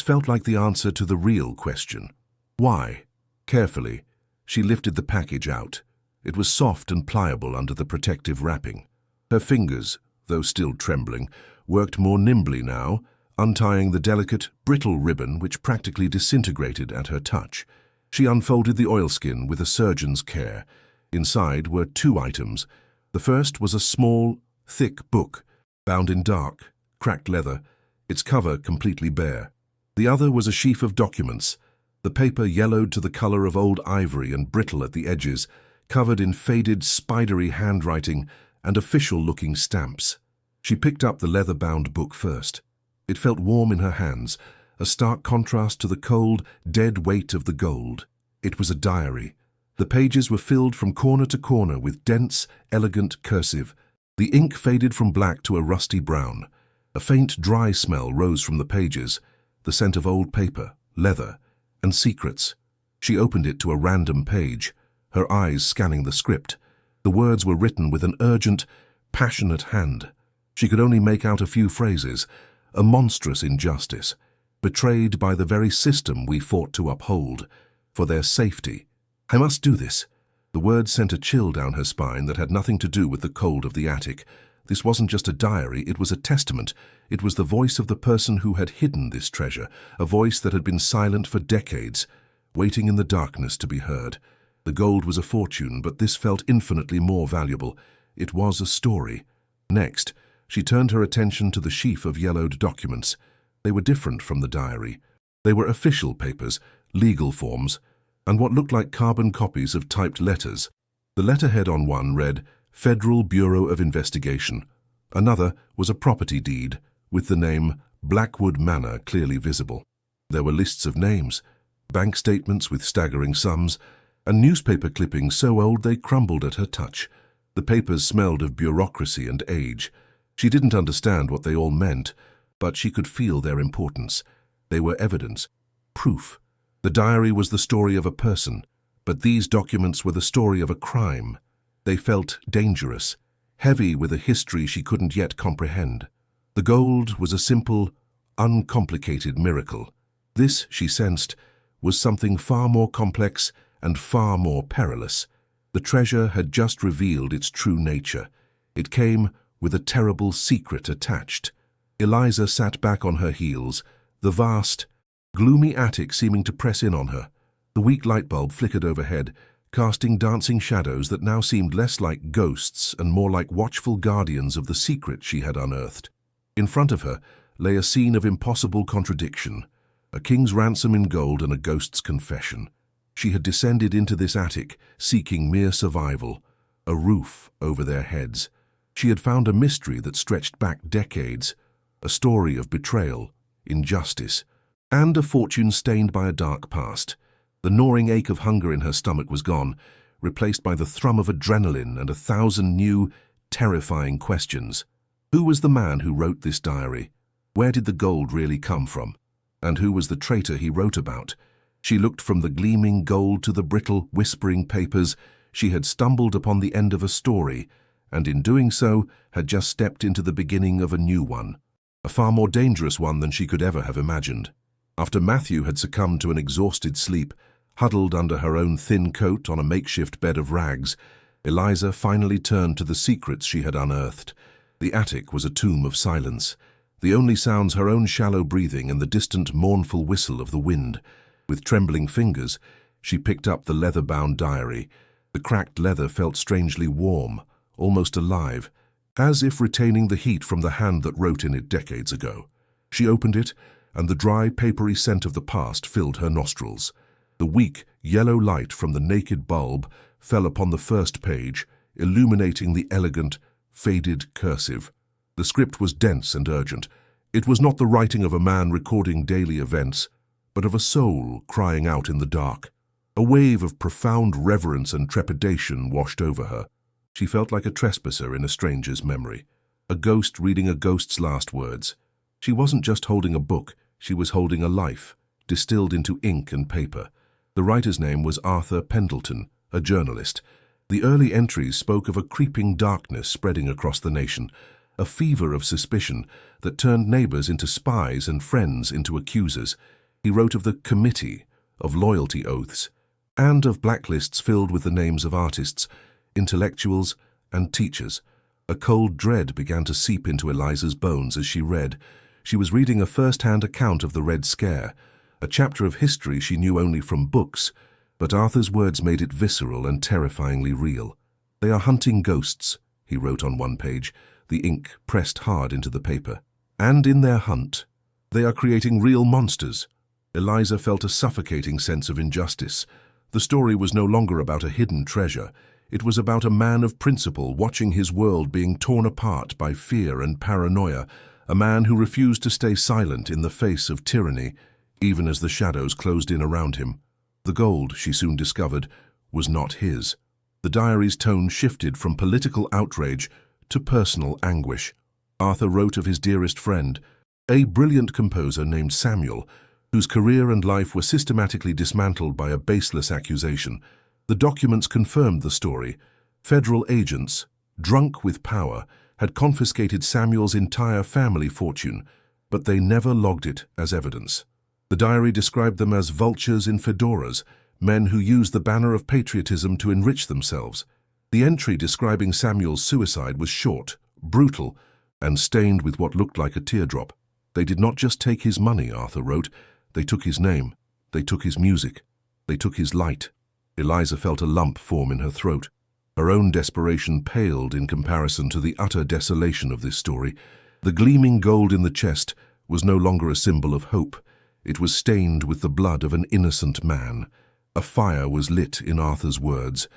felt like the answer to the real question. Why? Carefully, she lifted the package out. It was soft and pliable under the protective wrapping. Her fingers, though still trembling, worked more nimbly now, untying the delicate, brittle ribbon which practically disintegrated at her touch. She unfolded the oilskin with a surgeon's care. Inside were two items. The first was a small, thick book, bound in dark, cracked leather, its cover completely bare. The other was a sheaf of documents, the paper yellowed to the color of old ivory and brittle at the edges, covered in faded, spidery handwriting and official-looking stamps. She picked up the leather-bound book first. It felt warm in her hands, a stark contrast to the cold, dead weight of the gold. It was a diary. The pages were filled from corner to corner with dense, elegant cursive. The ink faded from black to a rusty brown. A faint, dry smell rose from the pages, the scent of old paper, leather, and secrets. She opened it to a random page, her eyes scanning the script. The words were written with an urgent, passionate hand. She could only make out a few phrases. A monstrous injustice, betrayed by the very system we fought to uphold, for their safety. I must do this. The words sent a chill down her spine that had nothing to do with the cold of the attic. This wasn't just a diary, it was a testament. It was the voice of the person who had hidden this treasure, a voice that had been silent for decades, waiting in the darkness to be heard. The gold was a fortune, but this felt infinitely more valuable. It was a story. Next, she turned her attention to the sheaf of yellowed documents. They were different from the diary. They were official papers, legal forms, and what looked like carbon copies of typed letters. The letterhead on one read, Federal Bureau of Investigation. Another was a property deed, with the name Blackwood Manor clearly visible. There were lists of names, bank statements with staggering sums, and newspaper clippings so old they crumbled at her touch. The papers smelled of bureaucracy and age. She didn't understand what they all meant, but she could feel their importance. They were evidence, proof. The diary was the story of a person, but these documents were the story of a crime. They felt dangerous, heavy with a history she couldn't yet comprehend. The gold was a simple, uncomplicated miracle. This, she sensed, was something far more complex and far more perilous. The treasure had just revealed its true nature. It came with a terrible secret attached. Eliza sat back on her heels, the vast, gloomy attic seeming to press in on her. The weak light bulb flickered overhead, casting dancing shadows that now seemed less like ghosts and more like watchful guardians of the secret she had unearthed. In front of her lay a scene of impossible contradiction, a king's ransom in gold and a ghost's confession. She had descended into this attic, seeking mere survival, a roof over their heads. She had found a mystery that stretched back decades, a story of betrayal, injustice, and a fortune stained by a dark past. The gnawing ache of hunger in her stomach was gone, replaced by the thrum of adrenaline and 1,000 new, terrifying questions. Who was the man who wrote this diary? Where did the gold really come from? And who was the traitor he wrote about? She looked from the gleaming gold to the brittle, whispering papers. She had stumbled upon the end of a story, and in doing so had just stepped into the beginning of a new one, a far more dangerous one than she could ever have imagined. After Matthew had succumbed to an exhausted sleep, huddled under her own thin coat on a makeshift bed of rags, Eliza finally turned to the secrets she had unearthed. The attic was a tomb of silence, the only sounds her own shallow breathing and the distant mournful whistle of the wind. With trembling fingers, she picked up the leather-bound diary. The cracked leather felt strangely warm, almost alive, as if retaining the heat from the hand that wrote in it decades ago. She opened it, and the dry, papery scent of the past filled her nostrils. The weak, yellow light from the naked bulb fell upon the first page, illuminating the elegant, faded cursive. The script was dense and urgent. It was not the writing of a man recording daily events, but of a soul crying out in the dark. A wave of profound reverence and trepidation washed over her. She felt like a trespasser in a stranger's memory, a ghost reading a ghost's last words. She wasn't just holding a book, she was holding a life, distilled into ink and paper. The writer's name was Arthur Pendleton, a journalist. The early entries spoke of a creeping darkness spreading across the nation, a fever of suspicion that turned neighbors into spies and friends into accusers. He wrote of the committee, of loyalty oaths, and of blacklists filled with the names of artists, intellectuals, and teachers. A cold dread began to seep into Eliza's bones as she read. She was reading a first-hand account of the Red Scare, a chapter of history she knew only from books, but Arthur's words made it visceral and terrifyingly real. "They are hunting ghosts," he wrote on one page, the ink pressed hard into the paper. "And in their hunt, they are creating real monsters." Eliza felt a suffocating sense of injustice. The story was no longer about a hidden treasure. It was about a man of principle watching his world being torn apart by fear and paranoia, a man who refused to stay silent in the face of tyranny, even as the shadows closed in around him. The gold, she soon discovered, was not his. The diary's tone shifted from political outrage to personal anguish. Arthur wrote of his dearest friend, a brilliant composer named Samuel, whose career and life were systematically dismantled by a baseless accusation. The documents confirmed the story. Federal agents, drunk with power, had confiscated Samuel's entire family fortune, but they never logged it as evidence. The diary described them as vultures in fedoras, men who used the banner of patriotism to enrich themselves. The entry describing Samuel's suicide was short, brutal, and stained with what looked like a teardrop. "They did not just take his money," Arthur wrote. "They took his name. They took his music. They took his light." Eliza felt a lump form in her throat. Her own desperation paled in comparison to the utter desolation of this story. The gleaming gold in the chest was no longer a symbol of hope. It was stained with the blood of an innocent man. A fire was lit in Arthur's words.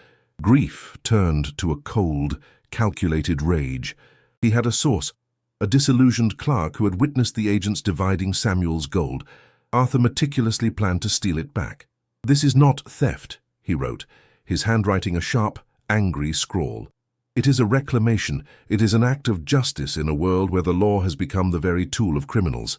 Grief turned to a cold, calculated rage. He had a source, a disillusioned clerk who had witnessed the agents dividing Samuel's gold. Arthur meticulously planned to steal it back. "This is not theft," he wrote, his handwriting a sharp, angry scrawl. It is a reclamation. It is an act of justice in a world where the law has become the very tool of criminals.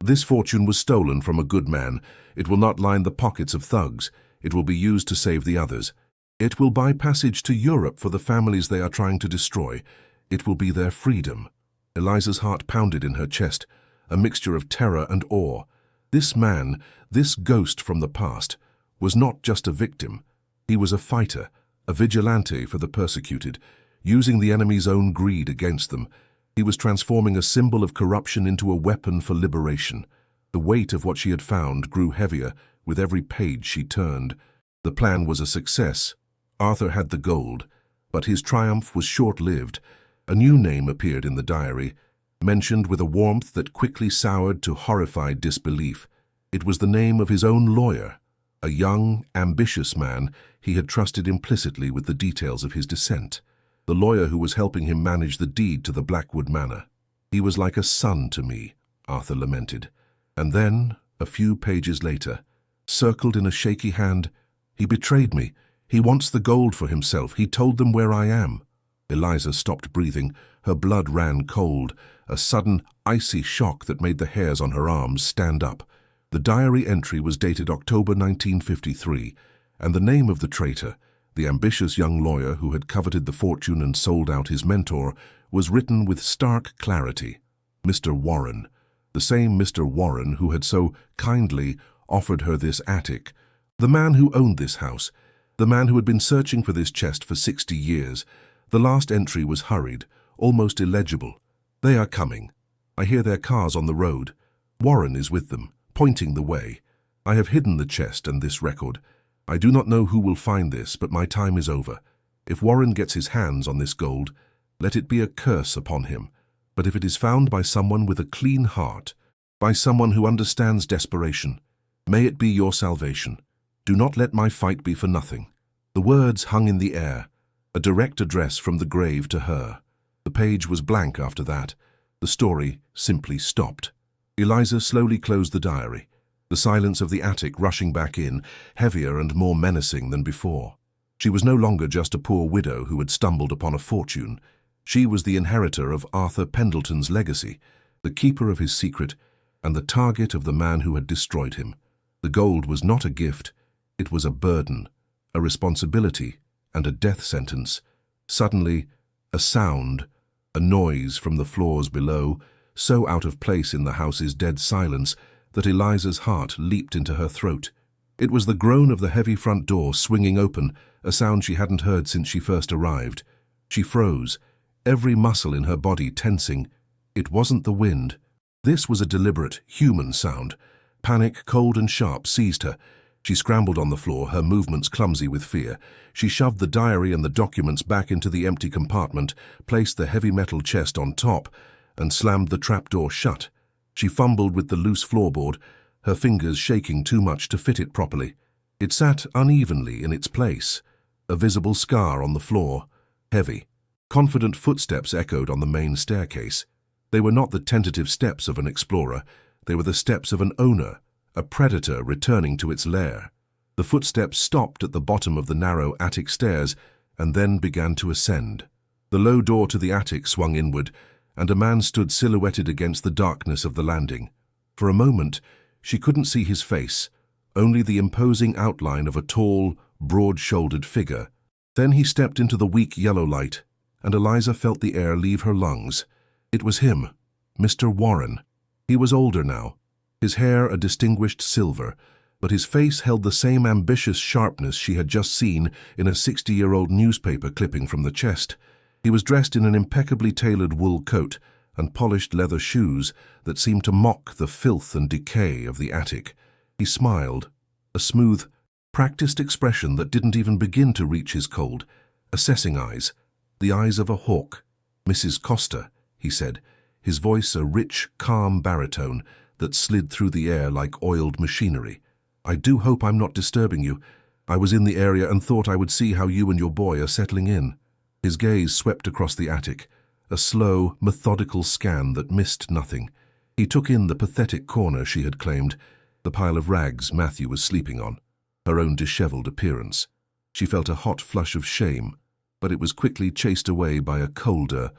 This fortune was stolen from a good man. It will not line the pockets of thugs. It will be used to save the others. It will buy passage to Europe for the families they are trying to destroy. It will be their freedom. Eliza's heart pounded in her chest, a mixture of terror and awe. This man, this ghost from the past, was not just a victim. He was a fighter, a vigilante for the persecuted, using the enemy's own greed against them. He was transforming a symbol of corruption into a weapon for liberation. The weight of what she had found grew heavier with every page she turned. The plan was a success. Arthur had the gold, but his triumph was short-lived. A new name appeared in the diary, mentioned with a warmth that quickly soured to horrified disbelief. It was the name of his own lawyer, a young, ambitious man he had trusted implicitly with the details of his descent. The lawyer who was helping him manage the deed to the Blackwood Manor. He was like a son to me, Arthur lamented. And then, a few pages later, circled in a shaky hand, he betrayed me. He wants the gold for himself. He told them where I am. Eliza stopped breathing. Her blood ran cold, a sudden, icy shock that made the hairs on her arms stand up. The diary entry was dated October 1953, and the name of the traitor, the ambitious young lawyer who had coveted the fortune and sold out his mentor, was written with stark clarity. Mr. Warren, the same Mr. Warren who had so kindly offered her this attic, the man who owned this house, the man who had been searching for this chest for 60 years. The last entry was hurried, almost illegible. They are coming. I hear their cars on the road. Warren is with them, pointing the way. I have hidden the chest and this record. I do not know who will find this, but my time is over. If Warren gets his hands on this gold, let it be a curse upon him. But if it is found by someone with a clean heart, by someone who understands desperation, may it be your salvation. Do not let my fight be for nothing. The words hung in the air, a direct address from the grave to her. The page was blank after that. The story simply stopped. Eliza slowly closed the diary, the silence of the attic rushing back in, heavier and more menacing than before. She was no longer just a poor widow who had stumbled upon a fortune. She was the inheritor of Arthur Pendleton's legacy, the keeper of his secret, and the target of the man who had destroyed him. The gold was not a gift, it was a burden, a responsibility, and a death sentence. Suddenly, a sound, a noise from the floors below, so out of place in the house's dead silence that Eliza's heart leaped into her throat. It was the groan of the heavy front door swinging open, a sound she hadn't heard since she first arrived. She froze, every muscle in her body tensing. It wasn't the wind. This was a deliberate, human sound. Panic, cold and sharp, seized her. She scrambled on the floor, her movements clumsy with fear. She shoved the diary and the documents back into the empty compartment, placed the heavy metal chest on top, and slammed the trapdoor shut. She fumbled with the loose floorboard, her fingers shaking too much to fit it properly. It sat unevenly in its place, a visible scar on the floor, heavy. Confident footsteps echoed on the main staircase. They were not the tentative steps of an explorer. They were the steps of an owner, a predator returning to its lair. The footsteps stopped at the bottom of the narrow attic stairs and then began to ascend. The low door to the attic swung inward, and a man stood silhouetted against the darkness of the landing. For a moment, she couldn't see his face, only the imposing outline of a tall, broad-shouldered figure. Then he stepped into the weak yellow light, and Eliza felt the air leave her lungs. It was him, Mr. Warren. He was older now, his hair a distinguished silver, but his face held the same ambitious sharpness she had just seen in a 60-year-old newspaper clipping from the chest. He was dressed in an impeccably tailored wool coat and polished leather shoes that seemed to mock the filth and decay of the attic. He smiled, a smooth, practiced expression that didn't even begin to reach his cold, assessing eyes, the eyes of a hawk. "Mrs. Costa," he said, his voice a rich, calm baritone that slid through the air like oiled machinery. "I do hope I'm not disturbing you. I was in the area and thought I would see how you and your boy are settling in." His gaze swept across the attic, a slow, methodical scan that missed nothing. He took in the pathetic corner she had claimed, the pile of rags Matthew was sleeping on, her own disheveled appearance. She felt a hot flush of shame. but it was quickly chased away by a colder,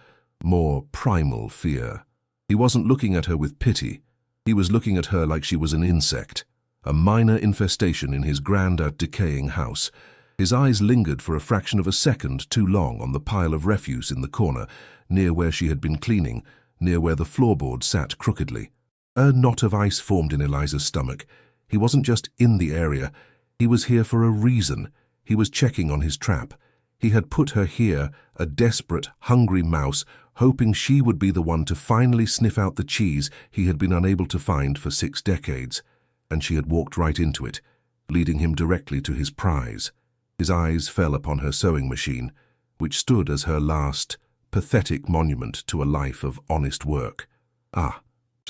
more primal fear. He wasn't looking at her with pity. He was looking at her like she was an insect, a minor infestation in his grand, decaying house. His eyes lingered for a fraction of a second too long on the pile of refuse in the corner, near where she had been cleaning, near where the floorboard sat crookedly. A knot of ice formed in Eliza's stomach. He wasn't just in the area. He was here for a reason. He was checking on his trap. He had put her here, a desperate, hungry mouse, hoping she would be the one to finally sniff out the cheese he had been unable to find for 6 decades. And she had walked right into it, leading him directly to his prize. His eyes fell upon her sewing machine, which stood as her last, pathetic monument to a life of honest work. Ah,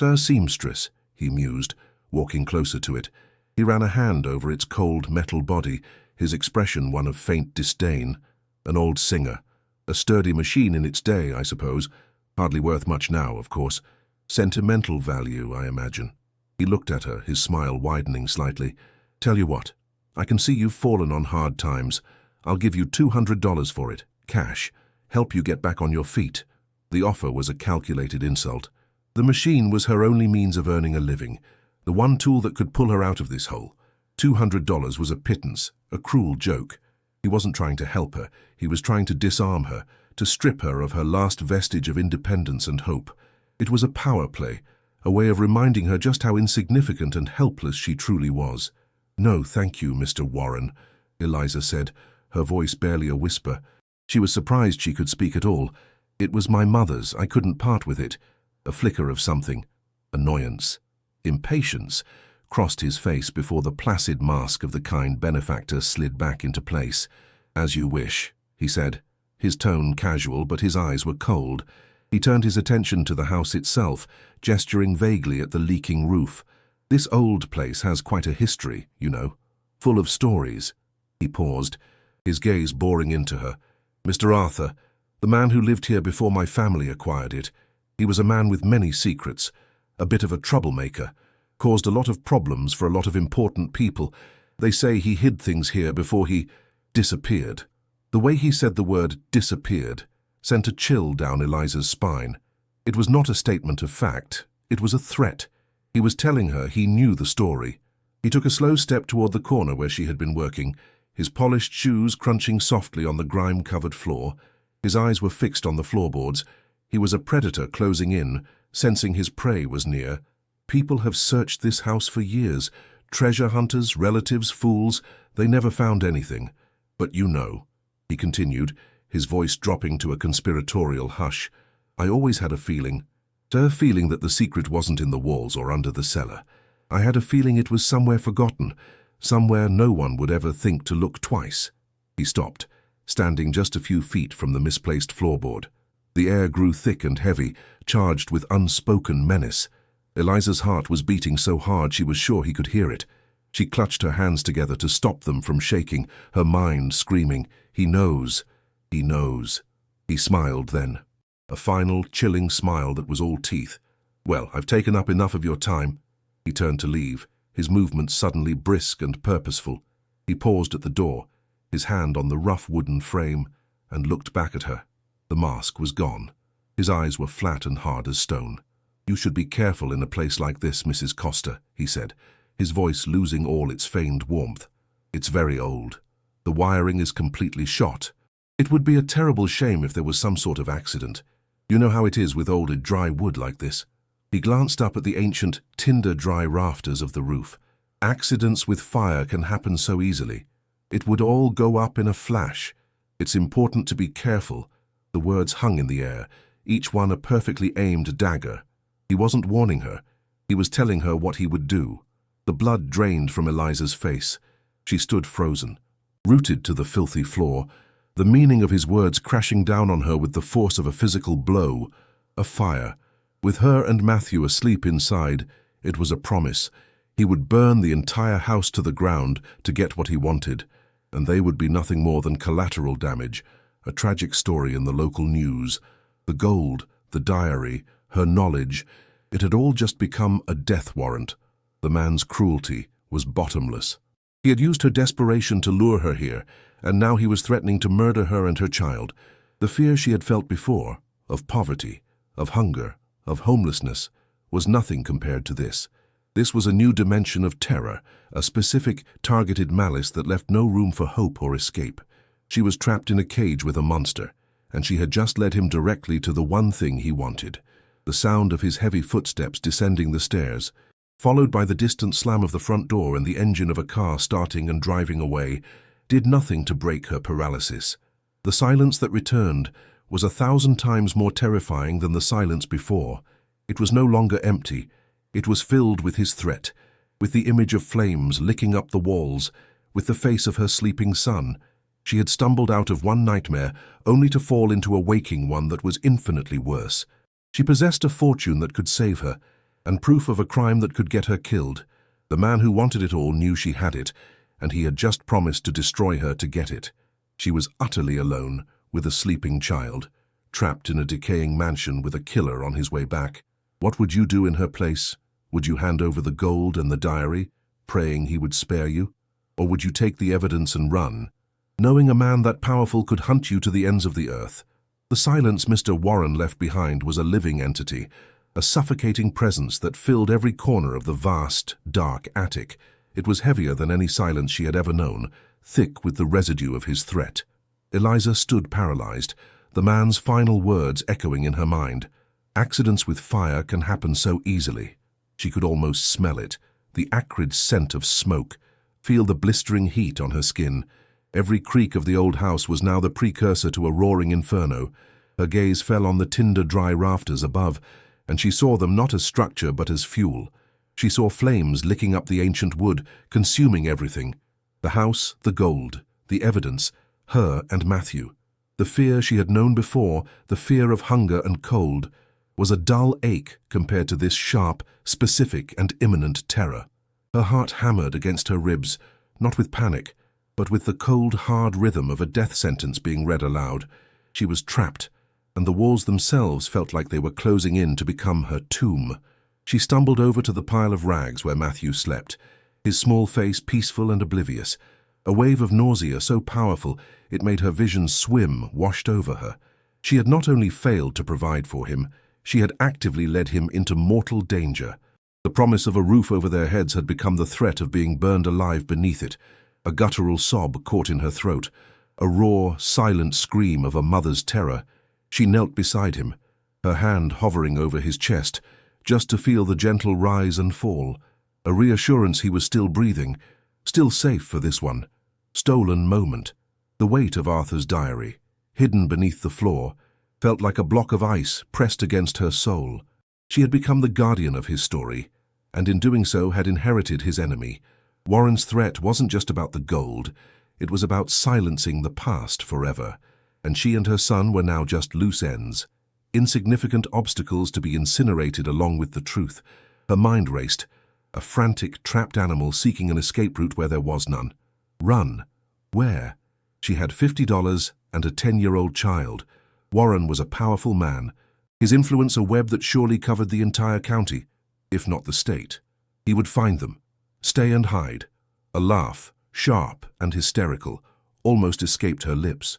a seamstress, he mused, walking closer to it. He ran a hand over its cold metal body, his expression one of faint disdain. An old singer. A sturdy machine in its day, I suppose. Hardly worth much now, of course. Sentimental value, I imagine. He looked at her, his smile widening slightly. Tell you what, I can see you've fallen on hard times. I'll give you $200 for it, cash. Help you get back on your feet. The offer was a calculated insult. The machine was her only means of earning a living, the one tool that could pull her out of this hole. $200 was a pittance, a cruel joke. He wasn't trying to help her. He was trying to disarm her, to strip her of her last vestige of independence and hope. It was a power play, a way of reminding her just how insignificant and helpless she truly was. "No, thank you, Mr. Warren," Eliza said, her voice barely a whisper. She was surprised she could speak at all. "It was my mother's. I couldn't part with it." A flicker of something. Annoyance. Impatience crossed his face before the placid mask of the kind benefactor slid back into place. "As you wish," he said, his tone casual, but his eyes were cold. He turned his attention to the house itself, gesturing vaguely at the leaking roof. "This old place has quite a history, you know, full of stories." He paused, his gaze boring into her. "Mr. Arthur, the man who lived here before my family acquired it. He was a man with many secrets, a bit of a troublemaker, caused a lot of problems for a lot of important people. They say he hid things here before he disappeared." The way he said the word disappeared sent a chill down Eliza's spine. It was not a statement of fact, it was a threat. He was telling her he knew the story. He took a slow step toward the corner where she had been working, his polished shoes crunching softly on the grime-covered floor. His eyes were fixed on the floorboards. He was a predator closing in, sensing his prey was near. People have searched this house for years. Treasure hunters, relatives, fools. They never found anything. "But you know," he continued, his voice dropping to a conspiratorial hush, "I always had a feeling that the secret wasn't in the walls or under the cellar. I had a feeling it was somewhere forgotten, somewhere no one would ever think to look twice." He stopped, standing just a few feet from the misplaced floorboard. The air grew thick and heavy, charged with unspoken menace. Eliza's heart was beating so hard she was sure he could hear it. She clutched her hands together to stop them from shaking, her mind screaming, "He knows, he knows." He smiled then, a final, chilling smile that was all teeth. "Well, I've taken up enough of your time." He turned to leave, his movements suddenly brisk and purposeful. He paused at the door, his hand on the rough wooden frame, and looked back at her. The mask was gone. His eyes were flat and hard as stone. "You should be careful in a place like this, Mrs. Costa," he said, his voice losing all its feigned warmth. "It's very old. The wiring is completely shot. It would be a terrible shame if there was some sort of accident. You know how it is with old dry wood like this." He glanced up at the ancient, tinder-dry rafters of the roof. "Accidents with fire can happen so easily. It would all go up in a flash. It's important to be careful." The words hung in the air, each one a perfectly aimed dagger. He wasn't warning her. He was telling her what he would do. The blood drained from Eliza's face. She stood frozen, rooted to the filthy floor, the meaning of his words crashing down on her with the force of a physical blow. A fire. With her and Matthew asleep inside, it was a promise. He would burn the entire house to the ground to get what he wanted, and they would be nothing more than collateral damage, a tragic story in the local news. The gold, the diary, her knowledge, it had all just become a death warrant. The man's cruelty was bottomless. He had used her desperation to lure her here, and now he was threatening to murder her and her child. The fear she had felt before, of poverty, of hunger, of homelessness, was nothing compared to this. This was a new dimension of terror, a specific, targeted malice that left no room for hope or escape. She was trapped in a cage with a monster, and she had just led him directly to the one thing he wanted. The sound of his heavy footsteps descending the stairs, followed by the distant slam of the front door and the engine of a car starting and driving away, did nothing to break her paralysis. The silence that returned was 1,000 times more terrifying than the silence before. It was no longer empty. It was filled with his threat, with the image of flames licking up the walls, with the face of her sleeping son. She had stumbled out of one nightmare only to fall into a waking one that was infinitely worse. She possessed a fortune that could save her, and proof of a crime that could get her killed. The man who wanted it all knew she had it, and he had just promised to destroy her to get it. She was utterly alone, with a sleeping child, trapped in a decaying mansion with a killer on his way back. What would you do in her place? Would you hand over the gold and the diary, praying he would spare you? Or would you take the evidence and run, knowing a man that powerful could hunt you to the ends of the earth? The silence Mr. Warren left behind was a living entity, a suffocating presence that filled every corner of the vast, dark attic. It was heavier than any silence she had ever known, thick with the residue of his threat. Eliza stood paralyzed, the man's final words echoing in her mind. Accidents with fire can happen so easily. She could almost smell it, the acrid scent of smoke, feel the blistering heat on her skin. Every creak of the old house was now the precursor to a roaring inferno. Her gaze fell on the tinder-dry rafters above, and she saw them not as structure but as fuel. She saw flames licking up the ancient wood, consuming everything. The house, the gold, the evidence, her and Matthew. The fear she had known before, the fear of hunger and cold, was a dull ache compared to this sharp, specific and imminent terror. Her heart hammered against her ribs, not with panic, but with the cold, hard rhythm of a death sentence being read aloud. She was trapped, and the walls themselves felt like they were closing in to become her tomb. She stumbled over to the pile of rags where Matthew slept, his small face peaceful and oblivious. A wave of nausea so powerful it made her vision swim, washed over her. She had not only failed to provide for him, she had actively led him into mortal danger. The promise of a roof over their heads had become the threat of being burned alive beneath it. A guttural sob caught in her throat, a raw, silent scream of a mother's terror. She knelt beside him, her hand hovering over his chest, just to feel the gentle rise and fall, a reassurance he was still breathing, still safe for this one. Stolen moment. The weight of Arthur's diary, hidden beneath the floor, felt like a block of ice pressed against her soul. She had become the guardian of his story, and in doing so had inherited his enemy. Warren's threat wasn't just about the gold, it was about silencing the past forever, and she and her son were now just loose ends, insignificant obstacles to be incinerated along with the truth. Her mind raced, a frantic, trapped animal seeking an escape route where there was none. Run. Where? She had $50 and a 10-year-old child. Warren was a powerful man, his influence a web that surely covered the entire county, if not the state. He would find them. Stay and hide. A laugh, sharp and hysterical, almost escaped her lips.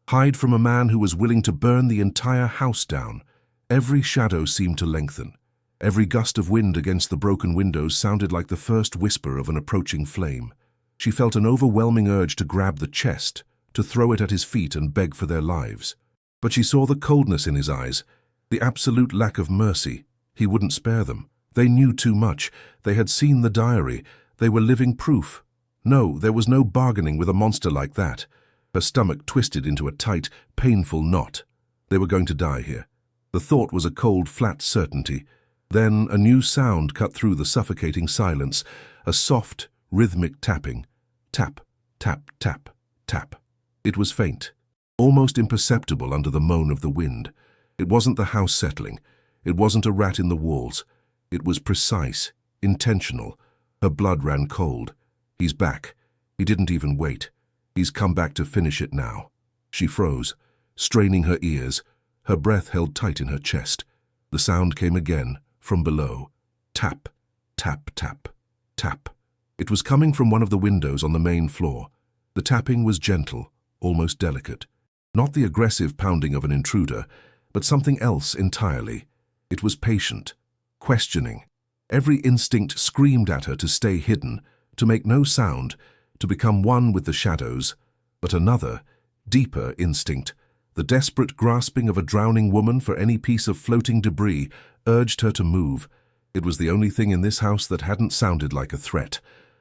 Hide from a man who was willing to burn the entire house down. Every shadow seemed to lengthen. Every gust of wind against the broken windows sounded like the first whisper of an approaching flame. She felt an overwhelming urge to grab the chest, to throw it at his feet and beg for their lives. But she saw the coldness in his eyes, the absolute lack of mercy. He wouldn't spare them. They knew too much. They had seen the diary. They were living proof. No, there was no bargaining with a monster like that. Her stomach twisted into a tight, painful knot. They were going to die here. The thought was a cold, flat certainty. Then a new sound cut through the suffocating silence, a soft, rhythmic tapping. Tap, tap, tap, tap. It was faint, almost imperceptible under the moan of the wind. It wasn't the house settling. It wasn't a rat in the walls. It was precise, intentional. Her blood ran cold. He's back. He didn't even wait. He's come back to finish it now. She froze, straining her ears, her breath held tight in her chest. The sound came again, from below. Tap, tap, tap, tap. It was coming from one of the windows on the main floor. The tapping was gentle, almost delicate. Not the aggressive pounding of an intruder, but something else entirely. It was patient, questioning. Every instinct screamed at her to stay hidden, to make no sound, to become one with the shadows. But another, deeper instinct, the desperate grasping of a drowning woman for any piece of floating debris, urged her to move. It was the only thing in this house that hadn't sounded like a threat.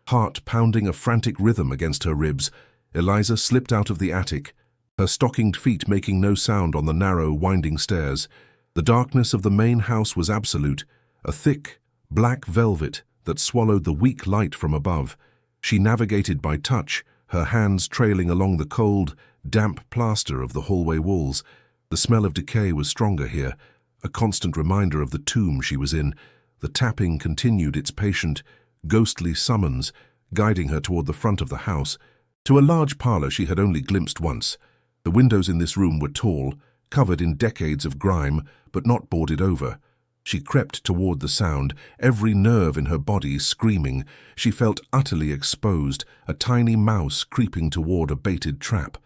Heart pounding a frantic rhythm against her ribs, Eliza slipped out of the attic, her stockinged feet making no sound on the narrow, winding stairs. The darkness of the main house was absolute, a thick, black velvet that swallowed the weak light from above. She navigated by touch, her hands trailing along the cold, damp plaster of the hallway walls. The smell of decay was stronger here, a constant reminder of the tomb she was in. The tapping continued its patient, ghostly summons, guiding her toward the front of the house. To a large parlor she had only glimpsed once. The windows in this room were tall, covered in decades of grime, but not boarded over. She crept toward the sound, every nerve in her body screaming. She felt utterly exposed, a tiny mouse creeping toward a baited trap.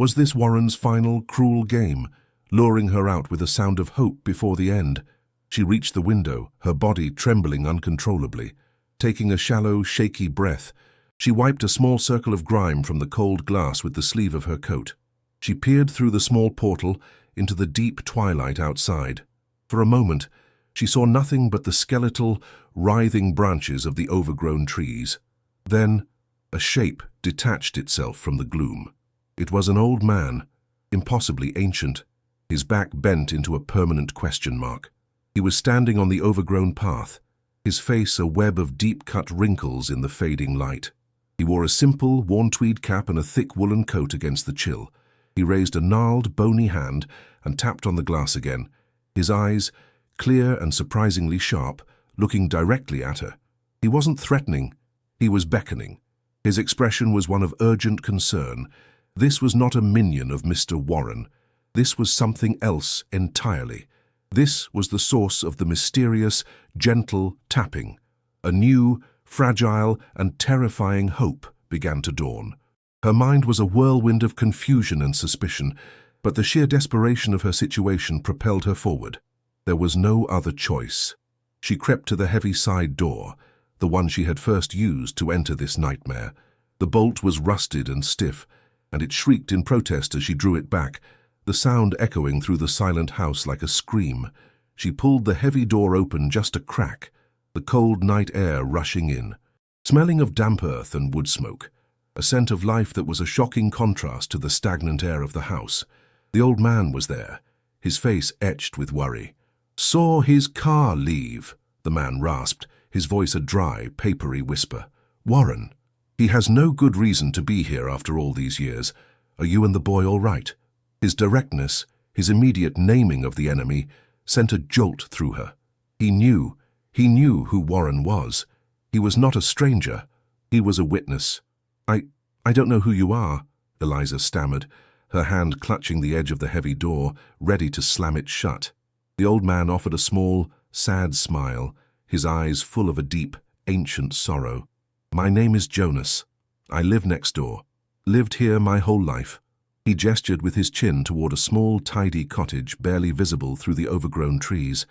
Was this Warren's final, cruel game, luring her out with a sound of hope before the end? She reached the window, her body trembling uncontrollably. Taking a shallow, shaky breath, she wiped a small circle of grime from the cold glass with the sleeve of her coat. She peered through the small portal into the deep twilight outside. For a moment, she saw nothing but the skeletal, writhing branches of the overgrown trees. Then, a shape detached itself from the gloom. It was an old man, impossibly ancient, his back bent into a permanent question mark. He was standing on the overgrown path, his face a web of deep-cut wrinkles in the fading light. He wore a simple, worn tweed cap and a thick woolen coat against the chill. He raised a gnarled, bony hand and tapped on the glass again, his eyes, clear and surprisingly sharp, looking directly at her. He wasn't threatening, he was beckoning. His expression was one of urgent concern. This was not a minion of Mr. Warren. This was something else entirely. This was the source of the mysterious, gentle tapping. A new, fragile and terrifying hope began to dawn. Her mind was a whirlwind of confusion and suspicion, but the sheer desperation of her situation propelled her forward. There was no other choice. She crept to the heavy side door, the one she had first used to enter this nightmare. The bolt was rusted and stiff, and it shrieked in protest as she drew it back, the sound echoing through the silent house like a scream. She pulled the heavy door open just a crack, the cold night air rushing in, smelling of damp earth and wood smoke, a scent of life that was a shocking contrast to the stagnant air of the house. The old man was there, his face etched with worry. "Saw his car leave," the man rasped, his voice a dry, papery whisper. "Warren, he has no good reason to be here after all these years. Are you and the boy all right?" His directness, his immediate naming of the enemy, sent a jolt through her. He knew who Warren was. He was not a stranger. He was a witness. I don't know who you are," Eliza stammered, her hand clutching the edge of the heavy door, ready to slam it shut. The old man offered a small, sad smile, his eyes full of a deep, ancient sorrow. "My name is Jonas. I live next door. Lived here my whole life." He gestured with his chin toward a small, tidy cottage barely visible through the overgrown trees,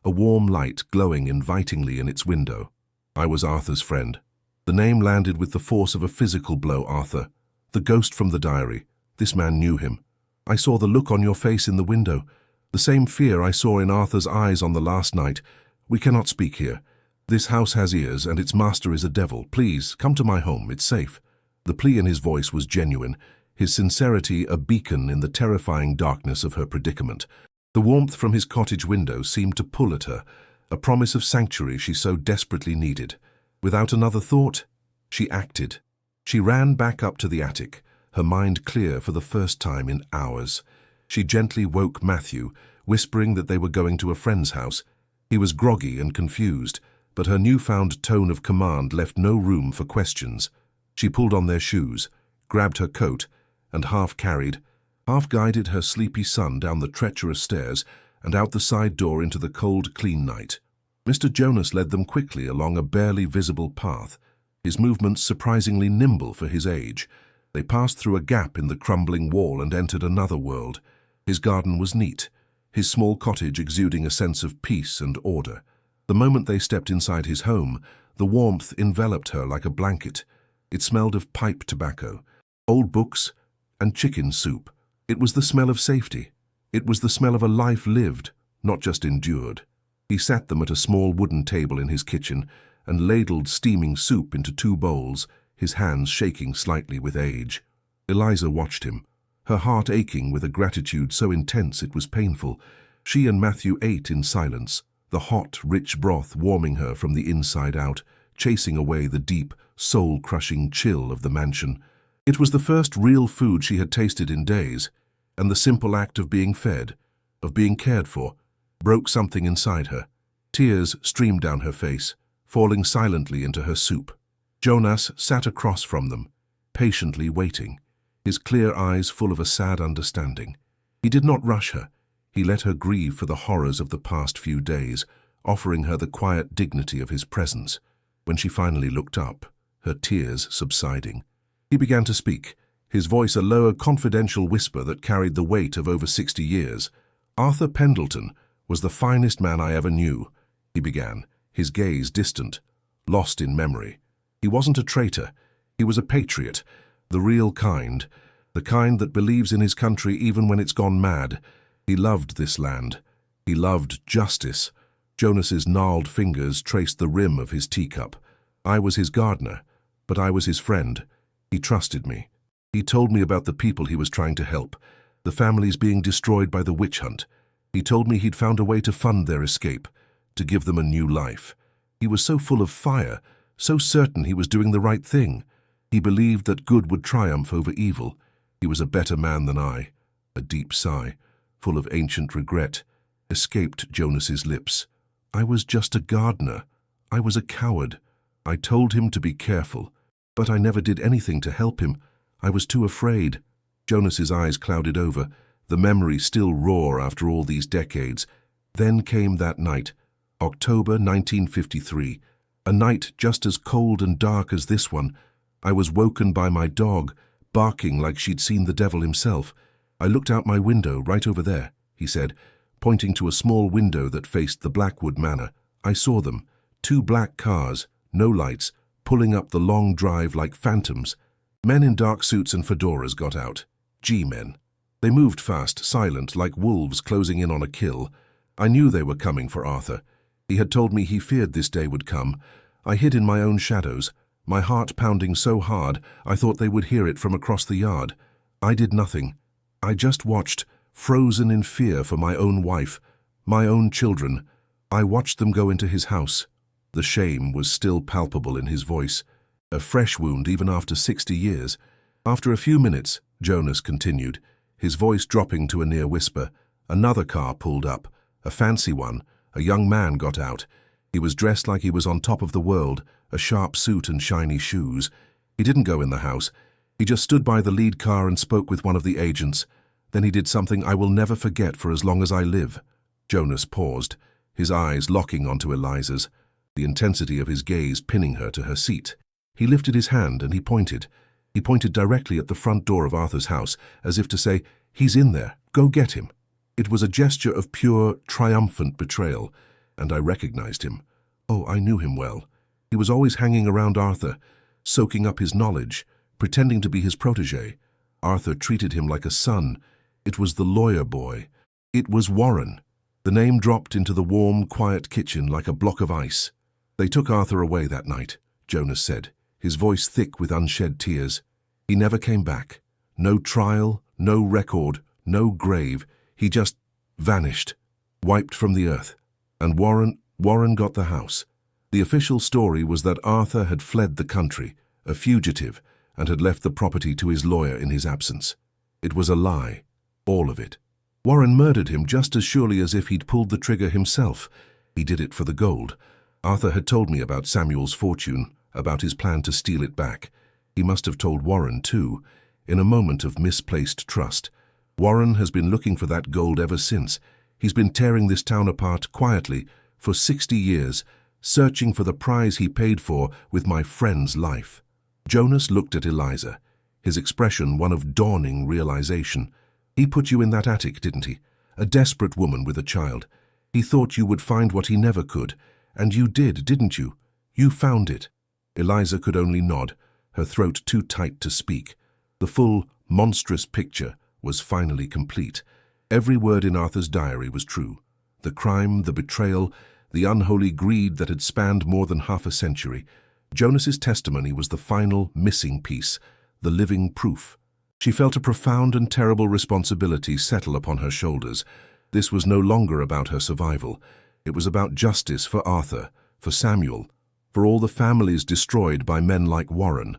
a warm light glowing invitingly in its window. "I was Arthur's friend." The name landed with the force of a physical blow. "Arthur, the ghost from the diary. This man knew him. I saw the look on your face in the window, the same fear I saw in Arthur's eyes on the last night. We cannot speak here. This house has ears, and its master is a devil. Please, come to my home. It's safe." The plea in his voice was genuine, his sincerity a beacon in the terrifying darkness of her predicament. The warmth from his cottage window seemed to pull at her, a promise of sanctuary she so desperately needed. Without another thought, she acted. She ran back up to the attic, her mind clear for the first time in hours. She gently woke Matthew, whispering that they were going to a friend's house. He was groggy and confused, but her newfound tone of command left no room for questions. She pulled on their shoes, grabbed her coat, and half-carried, half-guided her sleepy son down the treacherous stairs and out the side door into the cold, clean night. Mr. Jonas led them quickly along a barely visible path, his movements surprisingly nimble for his age. They passed through a gap in the crumbling wall and entered another world. His garden was neat, his small cottage exuding a sense of peace and order. The moment they stepped inside his home, the warmth enveloped her like a blanket. It smelled of pipe tobacco, old books, and chicken soup. It was the smell of safety. It was the smell of a life lived, not just endured. He sat them at a small wooden table in his kitchen and ladled steaming soup into 2 bowls, his hands shaking slightly with age. Eliza watched him, her heart aching with a gratitude so intense it was painful. She and Matthew ate in silence, the hot, rich broth warming her from the inside out, chasing away the deep, soul-crushing chill of the mansion. It was the first real food she had tasted in days, and the simple act of being fed, of being cared for, broke something inside her. Tears streamed down her face, falling silently into her soup. Jonas sat across from them, patiently waiting, his clear eyes full of a sad understanding. He did not rush her. He let her grieve for the horrors of the past few days, offering her the quiet dignity of his presence. When she finally looked up, her tears subsiding, he began to speak, his voice a lower, confidential whisper that carried the weight of over 60 years. "Arthur Pendleton was the finest man I ever knew," he began, his gaze distant, lost in memory. "He wasn't a traitor. He was a patriot, the real kind, the kind that believes in his country even when it's gone mad. He loved this land. He loved justice." Jonas's gnarled fingers traced the rim of his teacup. "I was his gardener, but I was his friend. He trusted me. He told me about the people he was trying to help, the families being destroyed by the witch hunt. He told me he'd found a way to fund their escape, to give them a new life. He was so full of fire, so certain he was doing the right thing. He believed that good would triumph over evil. He was a better man than I." A deep sigh, full of ancient regret, escaped Jonas's lips. "I was just a gardener. I was a coward. I told him to be careful, but I never did anything to help him. I was too afraid." Jonas's eyes clouded over, the memory still raw after all these decades. Then came that night, October 1953, a night just as cold and dark as this one. I was woken by my dog, barking like she'd seen the devil himself. "I looked out my window right over there," he said, pointing to a small window that faced the Blackwood Manor. "I saw them, 2 black cars, no lights, pulling up the long drive like phantoms. Men in dark suits and fedoras got out. G-men. They moved fast, silent, like wolves closing in on a kill. I knew they were coming for Arthur. He had told me he feared this day would come. I hid in my own shadows, my heart pounding so hard I thought they would hear it from across the yard. I did nothing. I just watched, frozen in fear for my own wife, my own children. I watched them go into his house." The shame was still palpable in his voice, a fresh wound even after 60 years. After a few minutes, Jonas continued, his voice dropping to a near whisper. "Another car pulled up, a fancy one. A young man got out. He was dressed like he was on top of the world, a sharp suit and shiny shoes. He didn't go in the house. He just stood by the lead car and spoke with one of the agents. Then he did something I will never forget for as long as I live." Jonas paused, his eyes locking onto Eliza's, the intensity of his gaze pinning her to her seat. He lifted his hand and he pointed. He pointed directly at the front door of Arthur's house, as if to say, "He's in there, go get him." It was a gesture of pure, triumphant betrayal, and I recognized him. Oh, I knew him well. He was always hanging around Arthur, soaking up his knowledge, pretending to be his protege. Arthur treated him like a son. It was the lawyer boy. It was Warren. The name dropped into the warm, quiet kitchen like a block of ice. "They took Arthur away that night," Jonas said, his voice thick with unshed tears. "He never came back. No trial, no record, no grave. He just vanished, wiped from the earth. And Warren got the house. The official story was that Arthur had fled the country, a fugitive, and had left the property to his lawyer in his absence. It was a lie, all of it. Warren murdered him just as surely as if he'd pulled the trigger himself. He did it for the gold. Arthur had told me about Samuel's fortune, about his plan to steal it back. He must have told Warren too, in a moment of misplaced trust. Warren has been looking for that gold ever since. He's been tearing this town apart quietly for 60 years, searching for the prize he paid for with my friend's life." Jonas looked at Eliza, his expression one of dawning realization. "He put you in that attic, didn't he? A desperate woman with a child. He thought you would find what he never could, and you did, didn't you? You found it." Eliza could only nod, her throat too tight to speak. The full, monstrous picture was finally complete. Every word in Arthur's diary was true. The crime, the betrayal, the unholy greed that had spanned more than half a century. Jonas's testimony was the final missing piece, the living proof. She felt a profound and terrible responsibility settle upon her shoulders. This was no longer about her survival. It was about justice for Arthur, for Samuel, for all the families destroyed by men like Warren.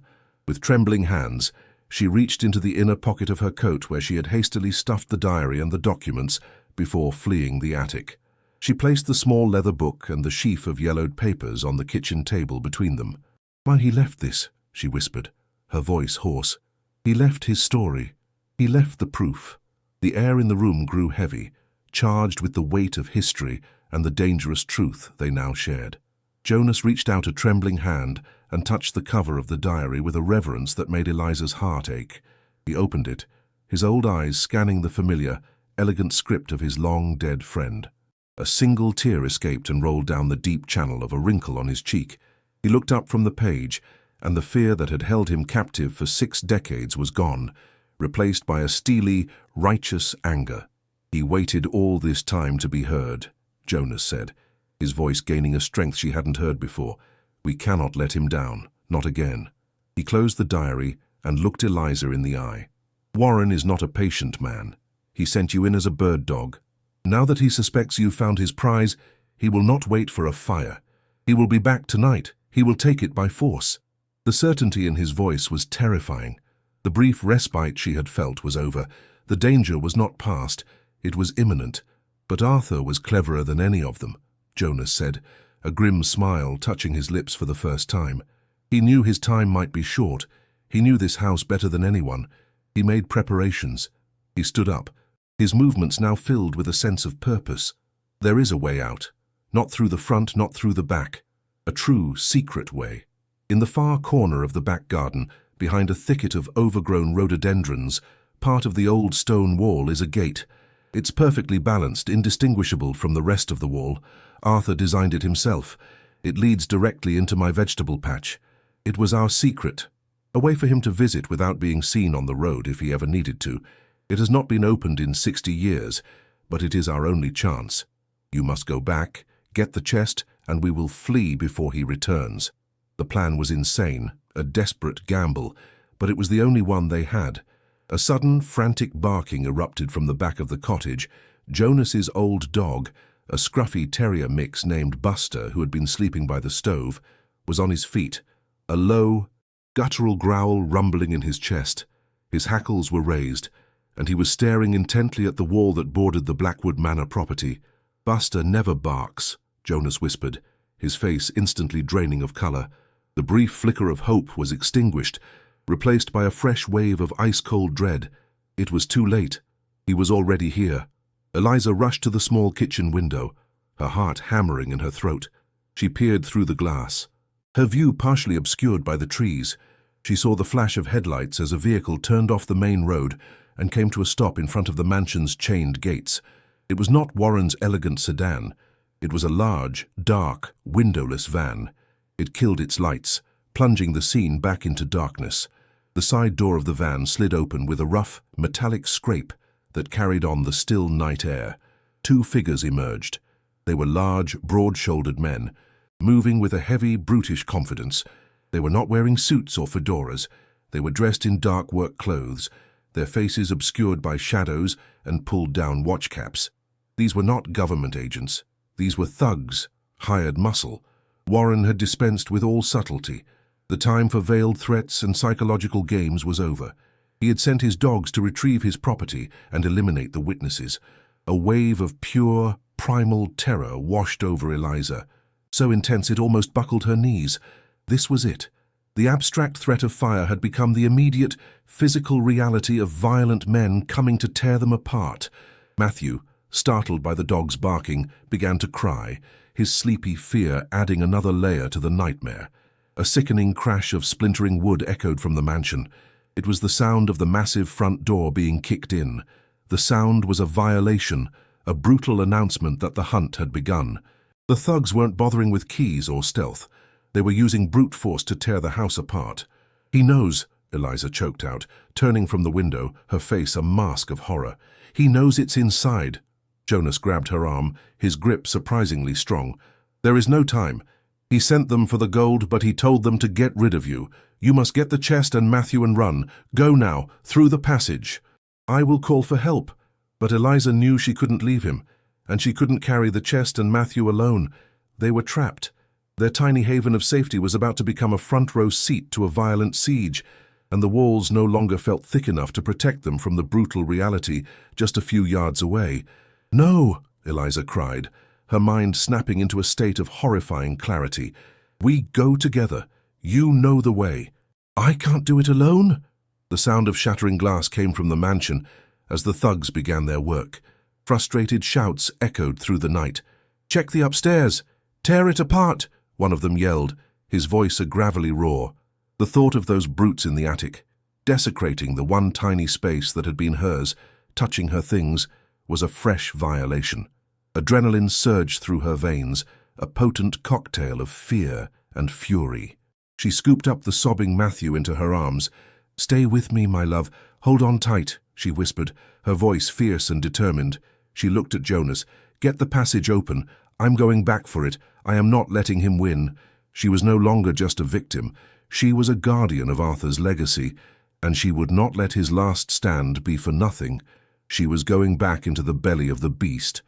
With trembling hands, she reached into the inner pocket of her coat where she had hastily stuffed the diary and the documents before fleeing the attic. She placed the small leather book and the sheaf of yellowed papers on the kitchen table between them. "Why, he left this," she whispered, her voice hoarse. "He left his story. He left the proof." The air in the room grew heavy, charged with the weight of history and the dangerous truth they now shared. Jonas reached out a trembling hand and touched the cover of the diary with a reverence that made Eliza's heart ache. He opened it, his old eyes scanning the familiar, elegant script of his long-dead friend. A single tear escaped and rolled down the deep channel of a wrinkle on his cheek. He looked up from the page, and the fear that had held him captive for 6 decades was gone, replaced by a steely, righteous anger. "He waited all this time to be heard," Jonas said, his voice gaining a strength she hadn't heard before. "We cannot let him down, not again." He closed the diary and looked Eliza in the eye. "Warren is not a patient man. He sent you in as a bird dog. Now that he suspects you found his prize, he will not wait for a fire. He will be back tonight. He will take it by force." The certainty in his voice was terrifying. The brief respite she had felt was over. The danger was not past. It was imminent. But Arthur was cleverer than any of them, Jonas said, a grim smile touching his lips for the first time. He knew his time might be short. He knew this house better than anyone. He made preparations. He stood up, his movements now filled with a sense of purpose. "There is a way out. Not through the front, not through the back. A true, secret way. In the far corner of the back garden, behind a thicket of overgrown rhododendrons, part of the old stone wall is a gate. It's perfectly balanced, indistinguishable from the rest of the wall. Arthur designed it himself. It leads directly into my vegetable patch. It was our secret, a way for him to visit without being seen on the road if he ever needed to. It has not been opened in 60 years, but it is our only chance. You must go back, get the chest, and we will flee before he returns." The plan was insane, a desperate gamble, but it was the only one they had. A sudden, frantic barking erupted from the back of the cottage. Jonas's old dog, a scruffy terrier mix named Buster, who had been sleeping by the stove, was on his feet, a low, guttural growl rumbling in his chest. His hackles were raised, and he was staring intently at the wall that bordered the Blackwood Manor property. "Buster never barks," Jonas whispered, his face instantly draining of color. The brief flicker of hope was extinguished, replaced by a fresh wave of ice-cold dread. It was too late. He was already here. Eliza rushed to the small kitchen window, her heart hammering in her throat. She peered through the glass. Her view partially obscured by the trees, she saw the flash of headlights as a vehicle turned off the main road and came to a stop in front of the mansion's chained gates. It was not Warren's elegant sedan. It was a large, dark, windowless van. It killed its lights, plunging the scene back into darkness. The side door of the van slid open with a rough, metallic scrape that carried on the still night air. 2 figures emerged. They were large, broad-shouldered men, moving with a heavy, brutish confidence. They were not wearing suits or fedoras. They were dressed in dark work clothes, their faces obscured by shadows and pulled-down watch caps. These were not government agents. These were thugs, hired muscle. Warren had dispensed with all subtlety. The time for veiled threats and psychological games was over. He had sent his dogs to retrieve his property and eliminate the witnesses. A wave of pure, primal terror washed over Eliza, so intense it almost buckled her knees. This was it. The abstract threat of fire had become the immediate, physical reality of violent men coming to tear them apart. Matthew, startled by the dog's barking, began to cry, his sleepy fear adding another layer to the nightmare. A sickening crash of splintering wood echoed from the mansion. It was the sound of the massive front door being kicked in. The sound was a violation, a brutal announcement that the hunt had begun. The thugs weren't bothering with keys or stealth. They were using brute force to tear the house apart. "He knows," Eliza choked out, turning from the window, her face a mask of horror. "He knows it's inside." Jonas grabbed her arm, his grip surprisingly strong. "There is no time. He sent them for the gold, but he told them to get rid of you. You must get the chest and Matthew and run. Go now, through the passage." "I will call for help." But Eliza knew she couldn't leave him, and she couldn't carry the chest and Matthew alone. They were trapped. Their tiny haven of safety was about to become a front-row seat to a violent siege, and the walls no longer felt thick enough to protect them from the brutal reality just a few yards away. "No!" Eliza cried, her mind snapping into a state of horrifying clarity. "We go together. You know the way." "I can't do it alone." The sound of shattering glass came from the mansion as the thugs began their work. Frustrated shouts echoed through the night. "Check the upstairs! Tear it apart!" one of them yelled, his voice a gravelly roar. The thought of those brutes in the attic, desecrating the one tiny space that had been hers, touching her things, was a fresh violation. Adrenaline surged through her veins, a potent cocktail of fear and fury. She scooped up the sobbing Matthew into her arms. "Stay with me, my love. Hold on tight," she whispered, her voice fierce and determined. She looked at Jonas. "Get the passage open. I'm going back for it. I am not letting him win." She was no longer just a victim. She was a guardian of Arthur's legacy, and she would not let his last stand be for nothing. She was going back into the belly of the beast.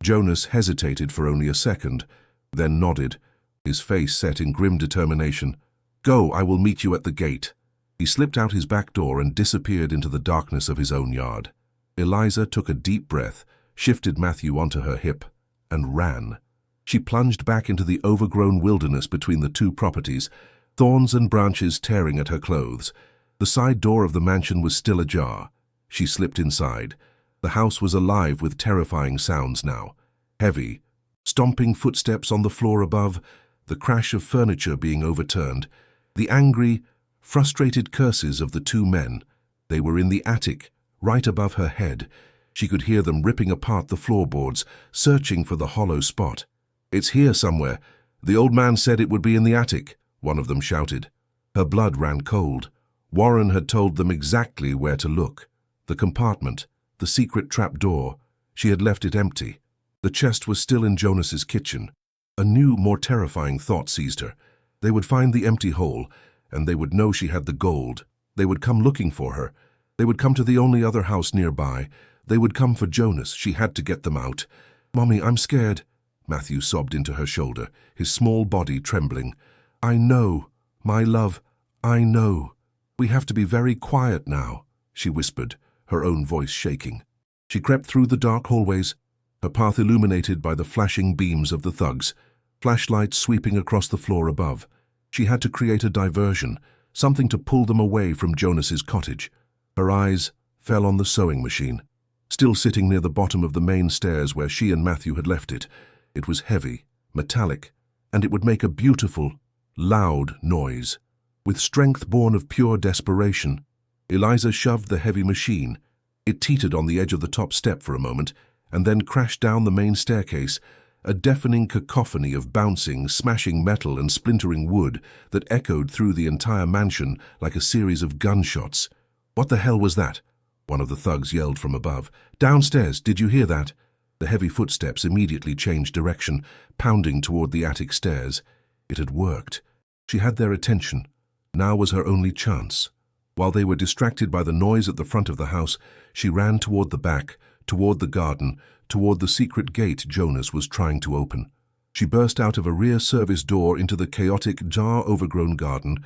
Jonas hesitated for only a second, then nodded, his face set in grim determination. "Go, I will meet you at the gate." He slipped out his back door and disappeared into the darkness of his own yard. Eliza took a deep breath, shifted Matthew onto her hip, and ran. She plunged back into the overgrown wilderness between the two properties, thorns and branches tearing at her clothes. The side door of the mansion was still ajar. She slipped inside. The house was alive with terrifying sounds now. Heavy, stomping footsteps on the floor above, the crash of furniture being overturned, the angry, frustrated curses of the two men. They were in the attic, right above her head. She could hear them ripping apart the floorboards, searching for the hollow spot. "It's here somewhere. The old man said it would be in the attic," one of them shouted. Her blood ran cold. Warren had told them exactly where to look. The compartment, the secret trap door. She had left it empty. The chest was still in Jonas's kitchen. A new, more terrifying thought seized her. They would find the empty hole, and they would know she had the gold. They would come looking for her. They would come to the only other house nearby. They would come for Jonas. She had to get them out. "Mommy, I'm scared." Matthew sobbed into her shoulder, his small body trembling. "I know, my love, I know. We have to be very quiet now," she whispered, her own voice shaking. She crept through the dark hallways, her path illuminated by the flashing beams of the thugs, flashlights sweeping across the floor above. She had to create a diversion, something to pull them away from Jonas's cottage. Her eyes fell on the sewing machine, still sitting near the bottom of the main stairs where she and Matthew had left it. It was heavy, metallic, and it would make a beautiful, loud noise. With strength born of pure desperation, Eliza shoved the heavy machine. It teetered on the edge of the top step for a moment, and then crashed down the main staircase, a deafening cacophony of bouncing, smashing metal and splintering wood that echoed through the entire mansion like a series of gunshots. "What the hell was that?" one of the thugs yelled from above. "Downstairs, did you hear that?" The heavy footsteps immediately changed direction, pounding toward the attic stairs. It had worked. She had their attention. Now was her only chance. While they were distracted by the noise at the front of the house, she ran toward the back, toward the garden, toward the secret gate Jonas was trying to open. She burst out of a rear service door into the chaotic, jar-overgrown garden,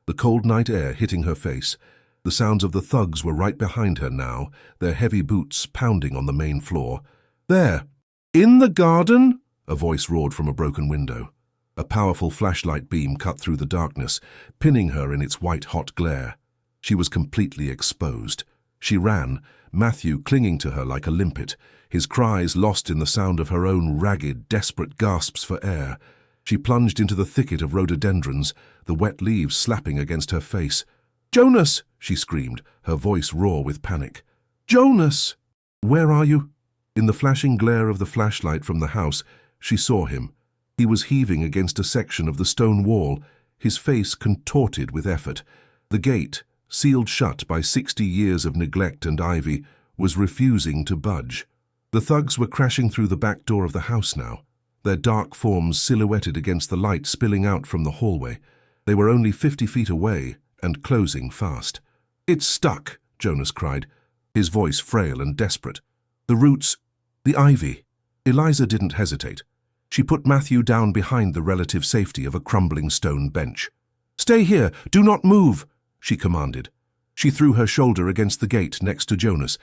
the cold night air hitting her face. The sounds of the thugs were right behind her now, their heavy boots pounding on the main floor. "There! In the garden?" a voice roared from a broken window. A powerful flashlight beam cut through the darkness, pinning her in its white-hot glare. She was completely exposed. She ran, Matthew clinging to her like a limpet, his cries lost in the sound of her own ragged, desperate gasps for air. She plunged into the thicket of rhododendrons, the wet leaves slapping against her face. "Jonas!" she screamed, her voice raw with panic. "Jonas!" "Where are you?" In the flashing glare of the flashlight from the house, she saw him. He was heaving against a section of the stone wall, his face contorted with effort. The gate, sealed shut by 60 years of neglect and ivy, was refusing to budge. The thugs were crashing through the back door of the house now, their dark forms silhouetted against the light spilling out from the hallway. They were only 50 feet away and closing fast. "It's stuck," Jonas cried, his voice frail and desperate. "The roots, the ivy." Eliza didn't hesitate. She put Matthew down behind the relative safety of a crumbling stone bench. "Stay here, do not move," she commanded. She threw her shoulder against the gate next to Jonas,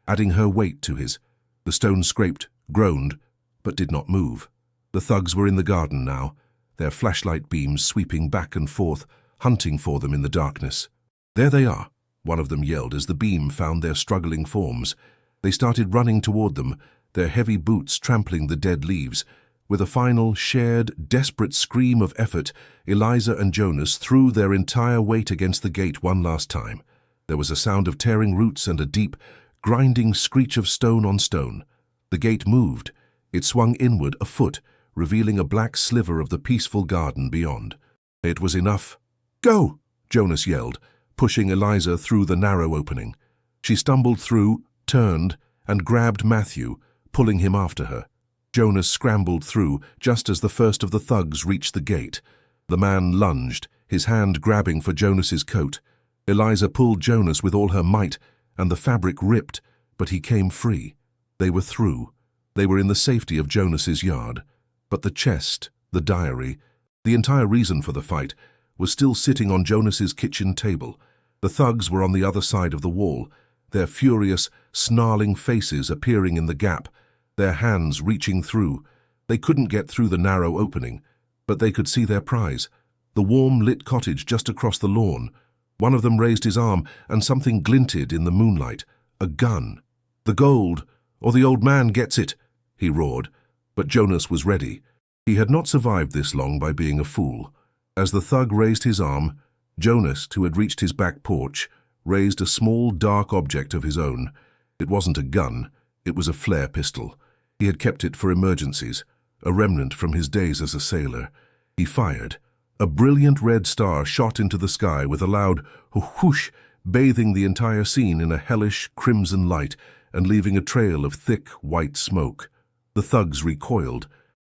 adding her weight to his. The stone scraped, groaned, but did not move. The thugs were in the garden now, their flashlight beams sweeping back and forth, hunting for them in the darkness. "There they are," one of them yelled as the beam found their struggling forms. They started running toward them, their heavy boots trampling the dead leaves. With a final, shared, desperate scream of effort, Eliza and Jonas threw their entire weight against the gate one last time. There was a sound of tearing roots and a deep, grinding screech of stone on stone. The gate moved. It swung inward a foot, revealing a black sliver of the peaceful garden beyond. It was enough. "Go!" Jonas yelled, pushing Eliza through the narrow opening. She stumbled through, turned, and grabbed Matthew, pulling him after her. Jonas scrambled through just as the first of the thugs reached the gate. The man lunged, his hand grabbing for Jonas's coat. Eliza pulled Jonas with all her might, and the fabric ripped, but he came free. They were through. They were in the safety of Jonas's yard. But the chest, the diary, the entire reason for the fight, was still sitting on Jonas's kitchen table. The thugs were on the other side of the wall, their furious, snarling faces appearing in the gap, their hands reaching through. They couldn't get through the narrow opening, but they could see their prize, the warm lit cottage just across the lawn. One of them raised his arm, and something glinted in the moonlight. A gun. "The gold, or the old man gets it," he roared. But Jonas was ready. He had not survived this long by being a fool. As the thug raised his arm, Jonas, who had reached his back porch, raised a small, dark object of his own. It wasn't a gun. It was a flare pistol. He had kept it for emergencies, a remnant from his days as a sailor. He fired. A brilliant red star shot into the sky with a loud whoosh, bathing the entire scene in a hellish crimson light and leaving a trail of thick white smoke. The thugs recoiled,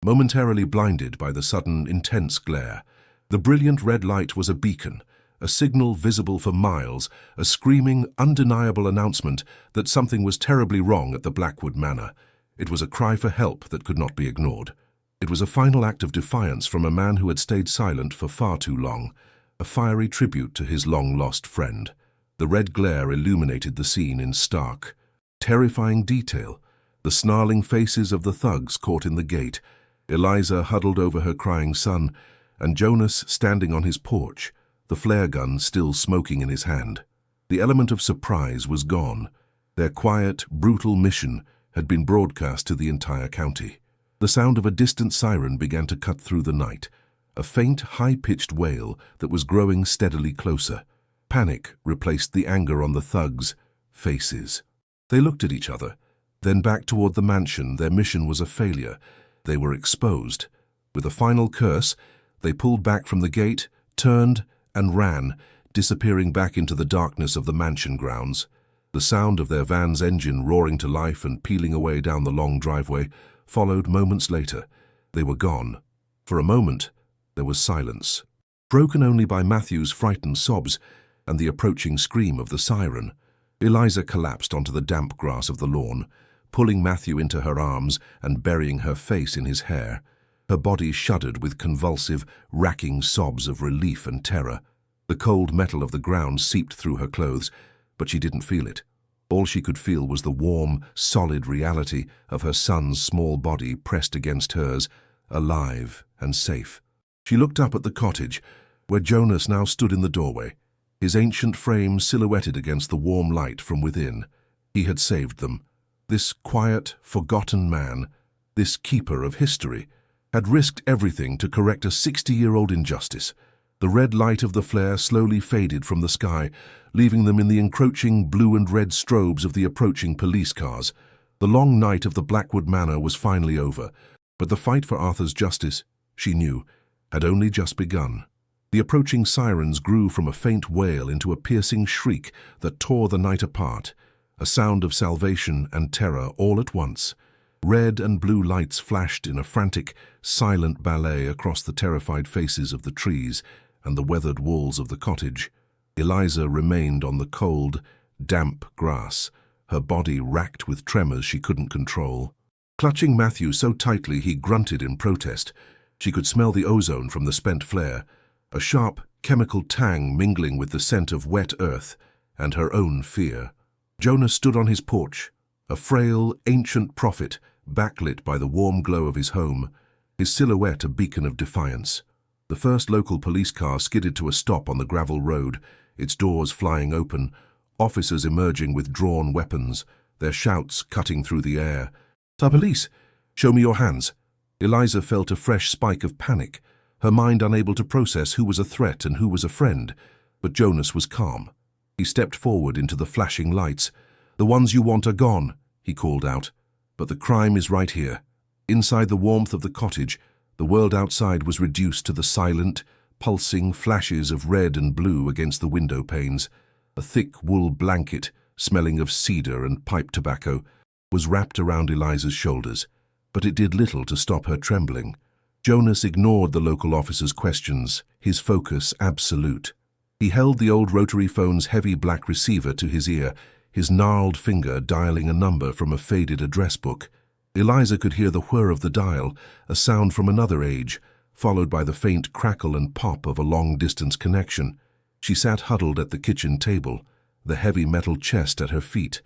momentarily blinded by the sudden, intense glare. The brilliant red light was a beacon, a signal visible for miles, a screaming, undeniable announcement that something was terribly wrong at the Blackwood Manor. It was a cry for help that could not be ignored. It was a final act of defiance from a man who had stayed silent for far too long, a fiery tribute to his long-lost friend. The red glare illuminated the scene in stark, terrifying detail. The snarling faces of the thugs caught in the gate, Eliza huddled over her crying son, and Jonas standing on his porch, the flare gun still smoking in his hand. The element of surprise was gone. Their quiet, brutal mission had been broadcast to the entire county. The sound of a distant siren began to cut through the night, a faint, high-pitched wail that was growing steadily closer. Panic replaced the anger on the thugs' faces. They looked at each other, then back toward the mansion. Their mission was a failure. They were exposed. With a final curse, they pulled back from the gate, turned, and ran, disappearing back into the darkness of the mansion grounds. The sound of their van's engine roaring to life and peeling away down the long driveway followed moments later. They were gone. For a moment, there was silence, broken only by Matthew's frightened sobs and the approaching scream of the siren. Eliza collapsed onto the damp grass of the lawn, pulling Matthew into her arms and burying her face in his hair. Her body shuddered with convulsive, racking sobs of relief and terror. The cold metal of the ground seeped through her clothes, but she didn't feel it. All she could feel was the warm, solid reality of her son's small body pressed against hers, alive and safe. She looked up at the cottage, where Jonas now stood in the doorway. his ancient frame silhouetted against the warm light from within. He had saved them. This quiet, forgotten man, this keeper of history, had risked everything to correct a 60-year-old injustice. The red light of the flare slowly faded from the sky, leaving them in the encroaching blue and red strobes of the approaching police cars. The long night of the Blackwood Manor was finally over, but the fight for Arthur's justice, she knew, had only just begun. The approaching sirens grew from a faint wail into a piercing shriek that tore the night apart, a sound of salvation and terror all at once. Red and blue lights flashed in a frantic, silent ballet across the terrified faces of the trees and the weathered walls of the cottage. Eliza remained on the cold, damp grass, her body racked with tremors she couldn't control. Clutching Matthew so tightly he grunted in protest. She could smell the ozone from the spent flare, a sharp, chemical tang mingling with the scent of wet earth and her own fear. Jonas stood on his porch, a frail, ancient prophet, backlit by the warm glow of his home, his silhouette a beacon of defiance. The first local police car skidded to a stop on the gravel road, its doors flying open, officers emerging with drawn weapons, their shouts cutting through the air. "The police! Show me your hands!" Eliza felt a fresh spike of panic, her mind unable to process who was a threat and who was a friend. But Jonas was calm. He stepped forward into the flashing lights. "The ones you want are gone," he called out. "But the crime is right here." Inside the warmth of the cottage, the world outside was reduced to the silent, pulsing flashes of red and blue against the window panes. A thick wool blanket, smelling of cedar and pipe tobacco, was wrapped around Eliza's shoulders, but it did little to stop her trembling. Jonas ignored the local officer's questions, his focus absolute. He held the old rotary phone's heavy black receiver to his ear, his gnarled finger dialing a number from a faded address book. Eliza could hear the whir of the dial, a sound from another age, followed by the faint crackle and pop of a long-distance connection. She sat huddled at the kitchen table, the heavy metal chest at her feet,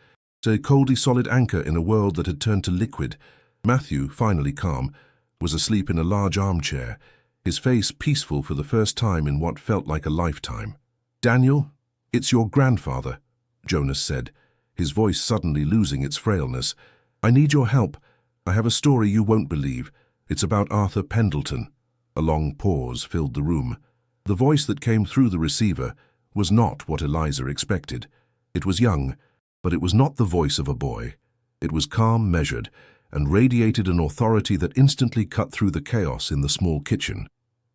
a coldly solid anchor in a world that had turned to liquid. Matthew, finally calm, was asleep in a large armchair, his face peaceful for the first time in what felt like a lifetime. "Daniel, it's your grandfather," Jonas said, his voice suddenly losing its frailness. "I need your help. I have a story you won't believe. It's about Arthur Pendleton." A long pause filled the room. The voice that came through the receiver was not what Eliza expected. It was young, but it was not the voice of a boy. It was calm, measured, and radiated an authority that instantly cut through the chaos in the small kitchen.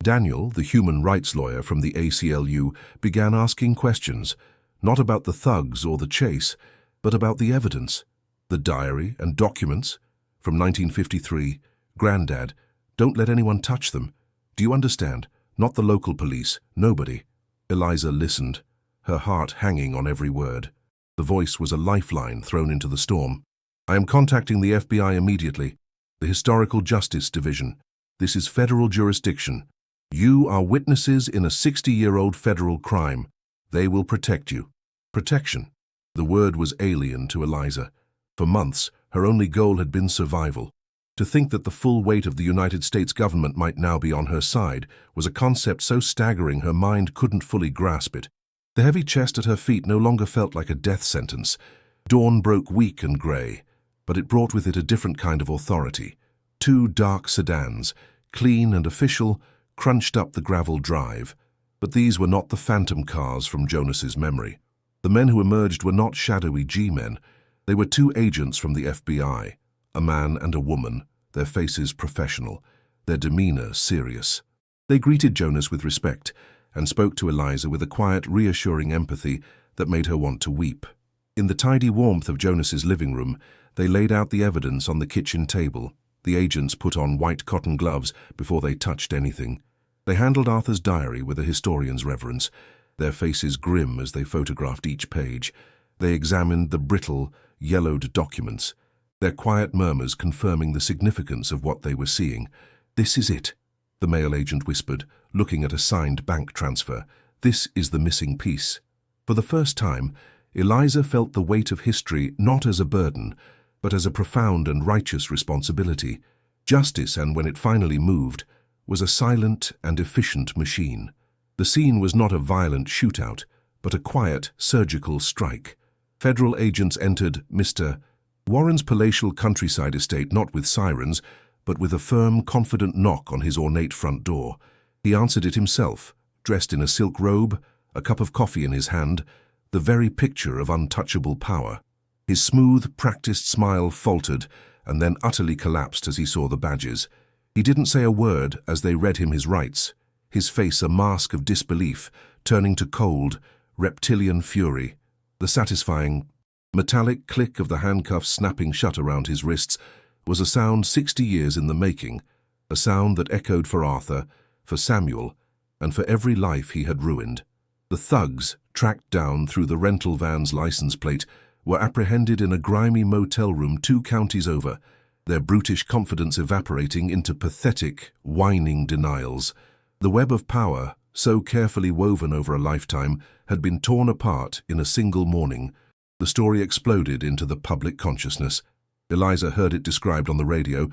Daniel, the human rights lawyer from the ACLU, began asking questions, not about the thugs or the chase, but about the evidence. The diary and documents from 1953. "Granddad, don't let anyone touch them. Do you understand? Not the local police, nobody." Eliza listened, her heart hanging on every word. The voice was a lifeline thrown into the storm. "I am contacting the FBI immediately. The Historical Justice Division. This is federal jurisdiction. You are witnesses in a 60-year-old federal crime. They will protect you." Protection. The word was alien to Eliza. For months, her only goal had been survival. To think that the full weight of the United States government might now be on her side was a concept so staggering her mind couldn't fully grasp it. The heavy chest at her feet no longer felt like a death sentence. Dawn broke weak and grey, but it brought with it a different kind of authority. Two dark sedans, clean and official, crunched up the gravel drive. But these were not the phantom cars from Jonas's memory. The men who emerged were not shadowy G-men. They were two agents from the FBI, a man and a woman, their faces professional, their demeanor serious. They greeted Jonas with respect and spoke to Eliza with a quiet, reassuring empathy that made her want to weep. In the tidy warmth of Jonas's living room, they laid out the evidence on the kitchen table. The agents put on white cotton gloves before they touched anything. They handled Arthur's diary with a historian's reverence, their faces grim as they photographed each page. They examined the brittle, yellowed documents, their quiet murmurs confirming the significance of what they were seeing. "This is it," the mail agent whispered, looking at a signed bank transfer. "This is the missing piece." For the first time, Eliza felt the weight of history not as a burden, but as a profound and righteous responsibility. Justice, and when it finally moved, was a silent and efficient machine. The scene was not a violent shootout, but a quiet, surgical strike. Federal agents entered Mr. Warren's palatial countryside estate not with sirens, but with a firm, confident knock on his ornate front door. He answered it himself, dressed in a silk robe, a cup of coffee in his hand, the very picture of untouchable power. His smooth, practiced smile faltered and then utterly collapsed as he saw the badges. He didn't say a word as they read him his rights, his face a mask of disbelief, turning to cold, reptilian fury. The satisfying, metallic click of the handcuffs snapping shut around his wrists was a sound 60 years in the making, a sound that echoed for Arthur, for Samuel, and for every life he had ruined. The thugs, tracked down through the rental van's license plate, were apprehended in a grimy motel room 2 counties over, their brutish confidence evaporating into pathetic, whining denials. The web of power, so carefully woven over a lifetime, had been torn apart in a single morning. The story exploded into the public consciousness. Eliza heard it described on the radio,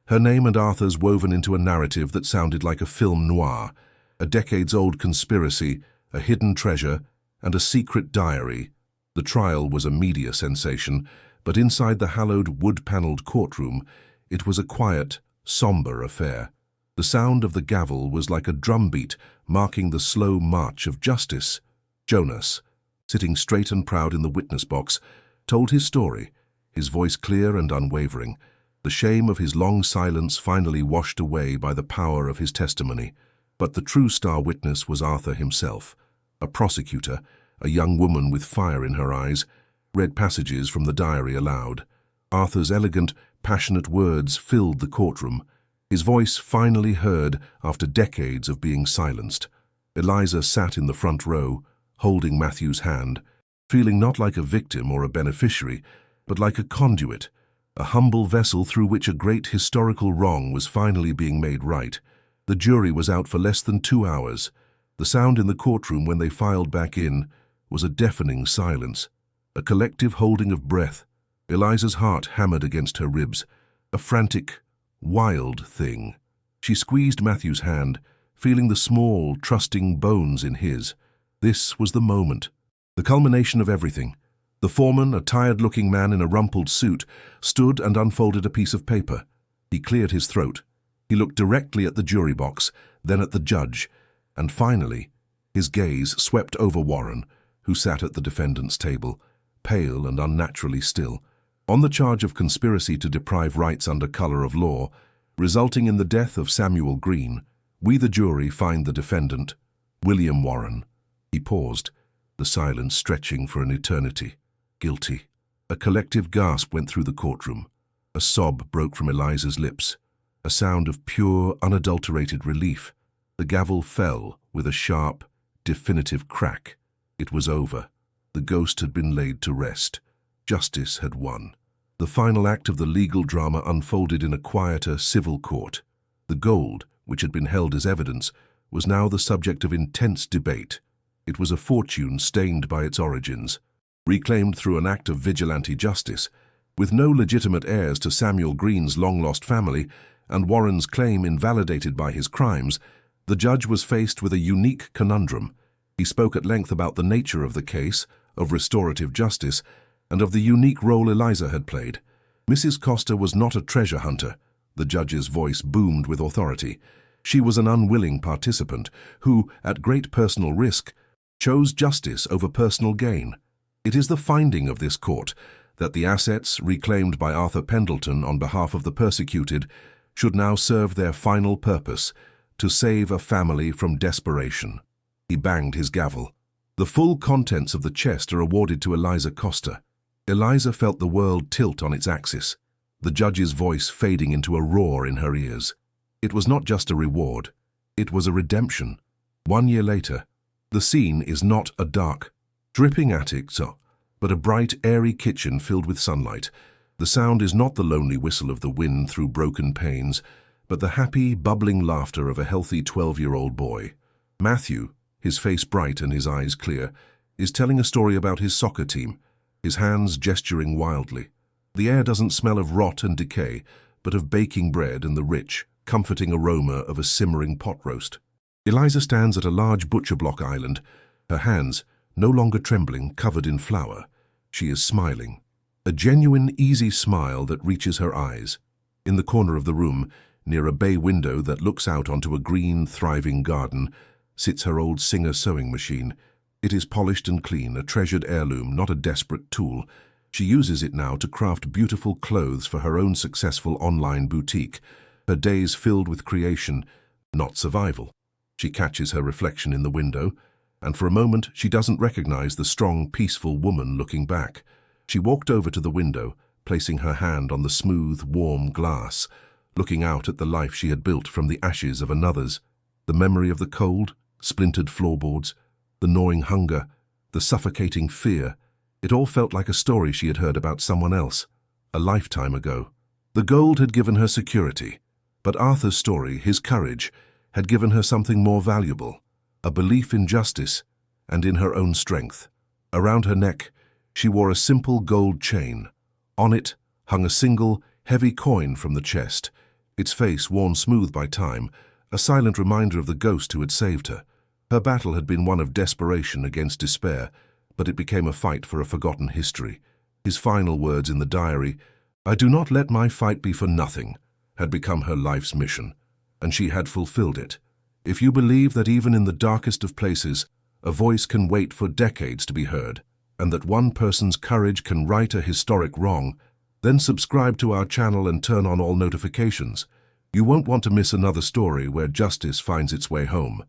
her name and Arthur's woven into a narrative that sounded like a film noir, a decades-old conspiracy, a hidden treasure, and a secret diary. The trial was a media sensation, but inside the hallowed wood-paneled courtroom, it was a quiet, somber affair. The sound of the gavel was like a drumbeat marking the slow march of justice. Jonas, sitting straight and proud in the witness box, told his story, his voice clear and unwavering, the shame of his long silence finally washed away by the power of his testimony. But the true star witness was Arthur himself. A prosecutor, a young woman with fire in her eyes, read passages from the diary aloud. Arthur's elegant, passionate words filled the courtroom, his voice finally heard after decades of being silenced. Eliza sat in the front row, holding Matthew's hand, feeling not like a victim or a beneficiary, but like a conduit, a humble vessel through which a great historical wrong was finally being made right. The jury was out for less than 2 hours. The sound in the courtroom when they filed back in was a deafening silence, a collective holding of breath. Eliza's heart hammered against her ribs, a frantic, wild thing. She squeezed Matthew's hand, feeling the small, trusting bones in his. This was the moment, the culmination of everything. The foreman, a tired-looking man in a rumpled suit, stood and unfolded a piece of paper. He cleared his throat. He looked directly at the jury box, then at the judge, and finally, his gaze swept over Warren, who sat at the defendant's table, pale and unnaturally still. On the charge of conspiracy to deprive rights under color of law, resulting in the death of Samuel Green, we the jury find the defendant, William Warren. He paused, the silence stretching for an eternity. Guilty. A collective gasp went through the courtroom. A sob broke from Eliza's lips, a sound of pure, unadulterated relief. The gavel fell with a sharp, definitive crack. It was over. The ghost had been laid to rest. Justice had won. The final act of the legal drama unfolded in a quieter civil court. The gold, which had been held as evidence, was now the subject of intense debate. It was a fortune stained by its origins, reclaimed through an act of vigilante justice. With no legitimate heirs to Samuel Green's long-lost family and Warren's claim invalidated by his crimes, the judge was faced with a unique conundrum. He spoke at length about the nature of the case, of restorative justice, and of the unique role Eliza had played. Mrs. Costa was not a treasure hunter. The judge's voice boomed with authority. She was an unwilling participant who, at great personal risk, chose justice over personal gain. It is the finding of this court that the assets reclaimed by Arthur Pendleton on behalf of the persecuted should now serve their final purpose, to save a family from desperation. He banged his gavel. The full contents of the chest are awarded to Eliza Costa. Eliza felt the world tilt on its axis, the judge's voice fading into a roar in her ears. It was not just a reward, it was a redemption. 1 year later, the scene is not a dark, dripping attic, but a bright, airy kitchen filled with sunlight. The sound is not the lonely whistle of the wind through broken panes, but the happy, bubbling laughter of a healthy 12-year-old boy. Matthew, his face bright and his eyes clear, is telling a story about his soccer team, his hands gesturing wildly. The air doesn't smell of rot and decay, but of baking bread and the rich, comforting aroma of a simmering pot roast. Eliza stands at a large butcher block island, her hands, no longer trembling, covered in flour. She is smiling. A genuine, easy smile that reaches her eyes. In the corner of the room, near a bay window that looks out onto a green, thriving garden, sits her old Singer sewing machine. It is polished and clean, a treasured heirloom, not a desperate tool. She uses it now to craft beautiful clothes for her own successful online boutique, her days filled with creation, not survival. She catches her reflection in the window, and for a moment she doesn't recognize the strong, peaceful woman looking back. She walked over to the window, placing her hand on the smooth, warm glass, looking out at the life she had built from the ashes of another's. The memory of the cold, splintered floorboards, the gnawing hunger, the suffocating fear, it all felt like a story she had heard about someone else, a lifetime ago. The gold had given her security, but Arthur's story, his courage, had given her something more valuable, a belief in justice and in her own strength. Around her neck, she wore a simple gold chain. On it hung a single, heavy coin from the chest, its face worn smooth by time, a silent reminder of the ghost who had saved her. Her battle had been one of desperation against despair, but it became a fight for a forgotten history. His final words in the diary, "I do not let my fight be for nothing," had become her life's mission, and she had fulfilled it. If you believe that even in the darkest of places, a voice can wait for decades to be heard, and that one person's courage can right a historic wrong, then subscribe to our channel and turn on all notifications. You won't want to miss another story where justice finds its way home.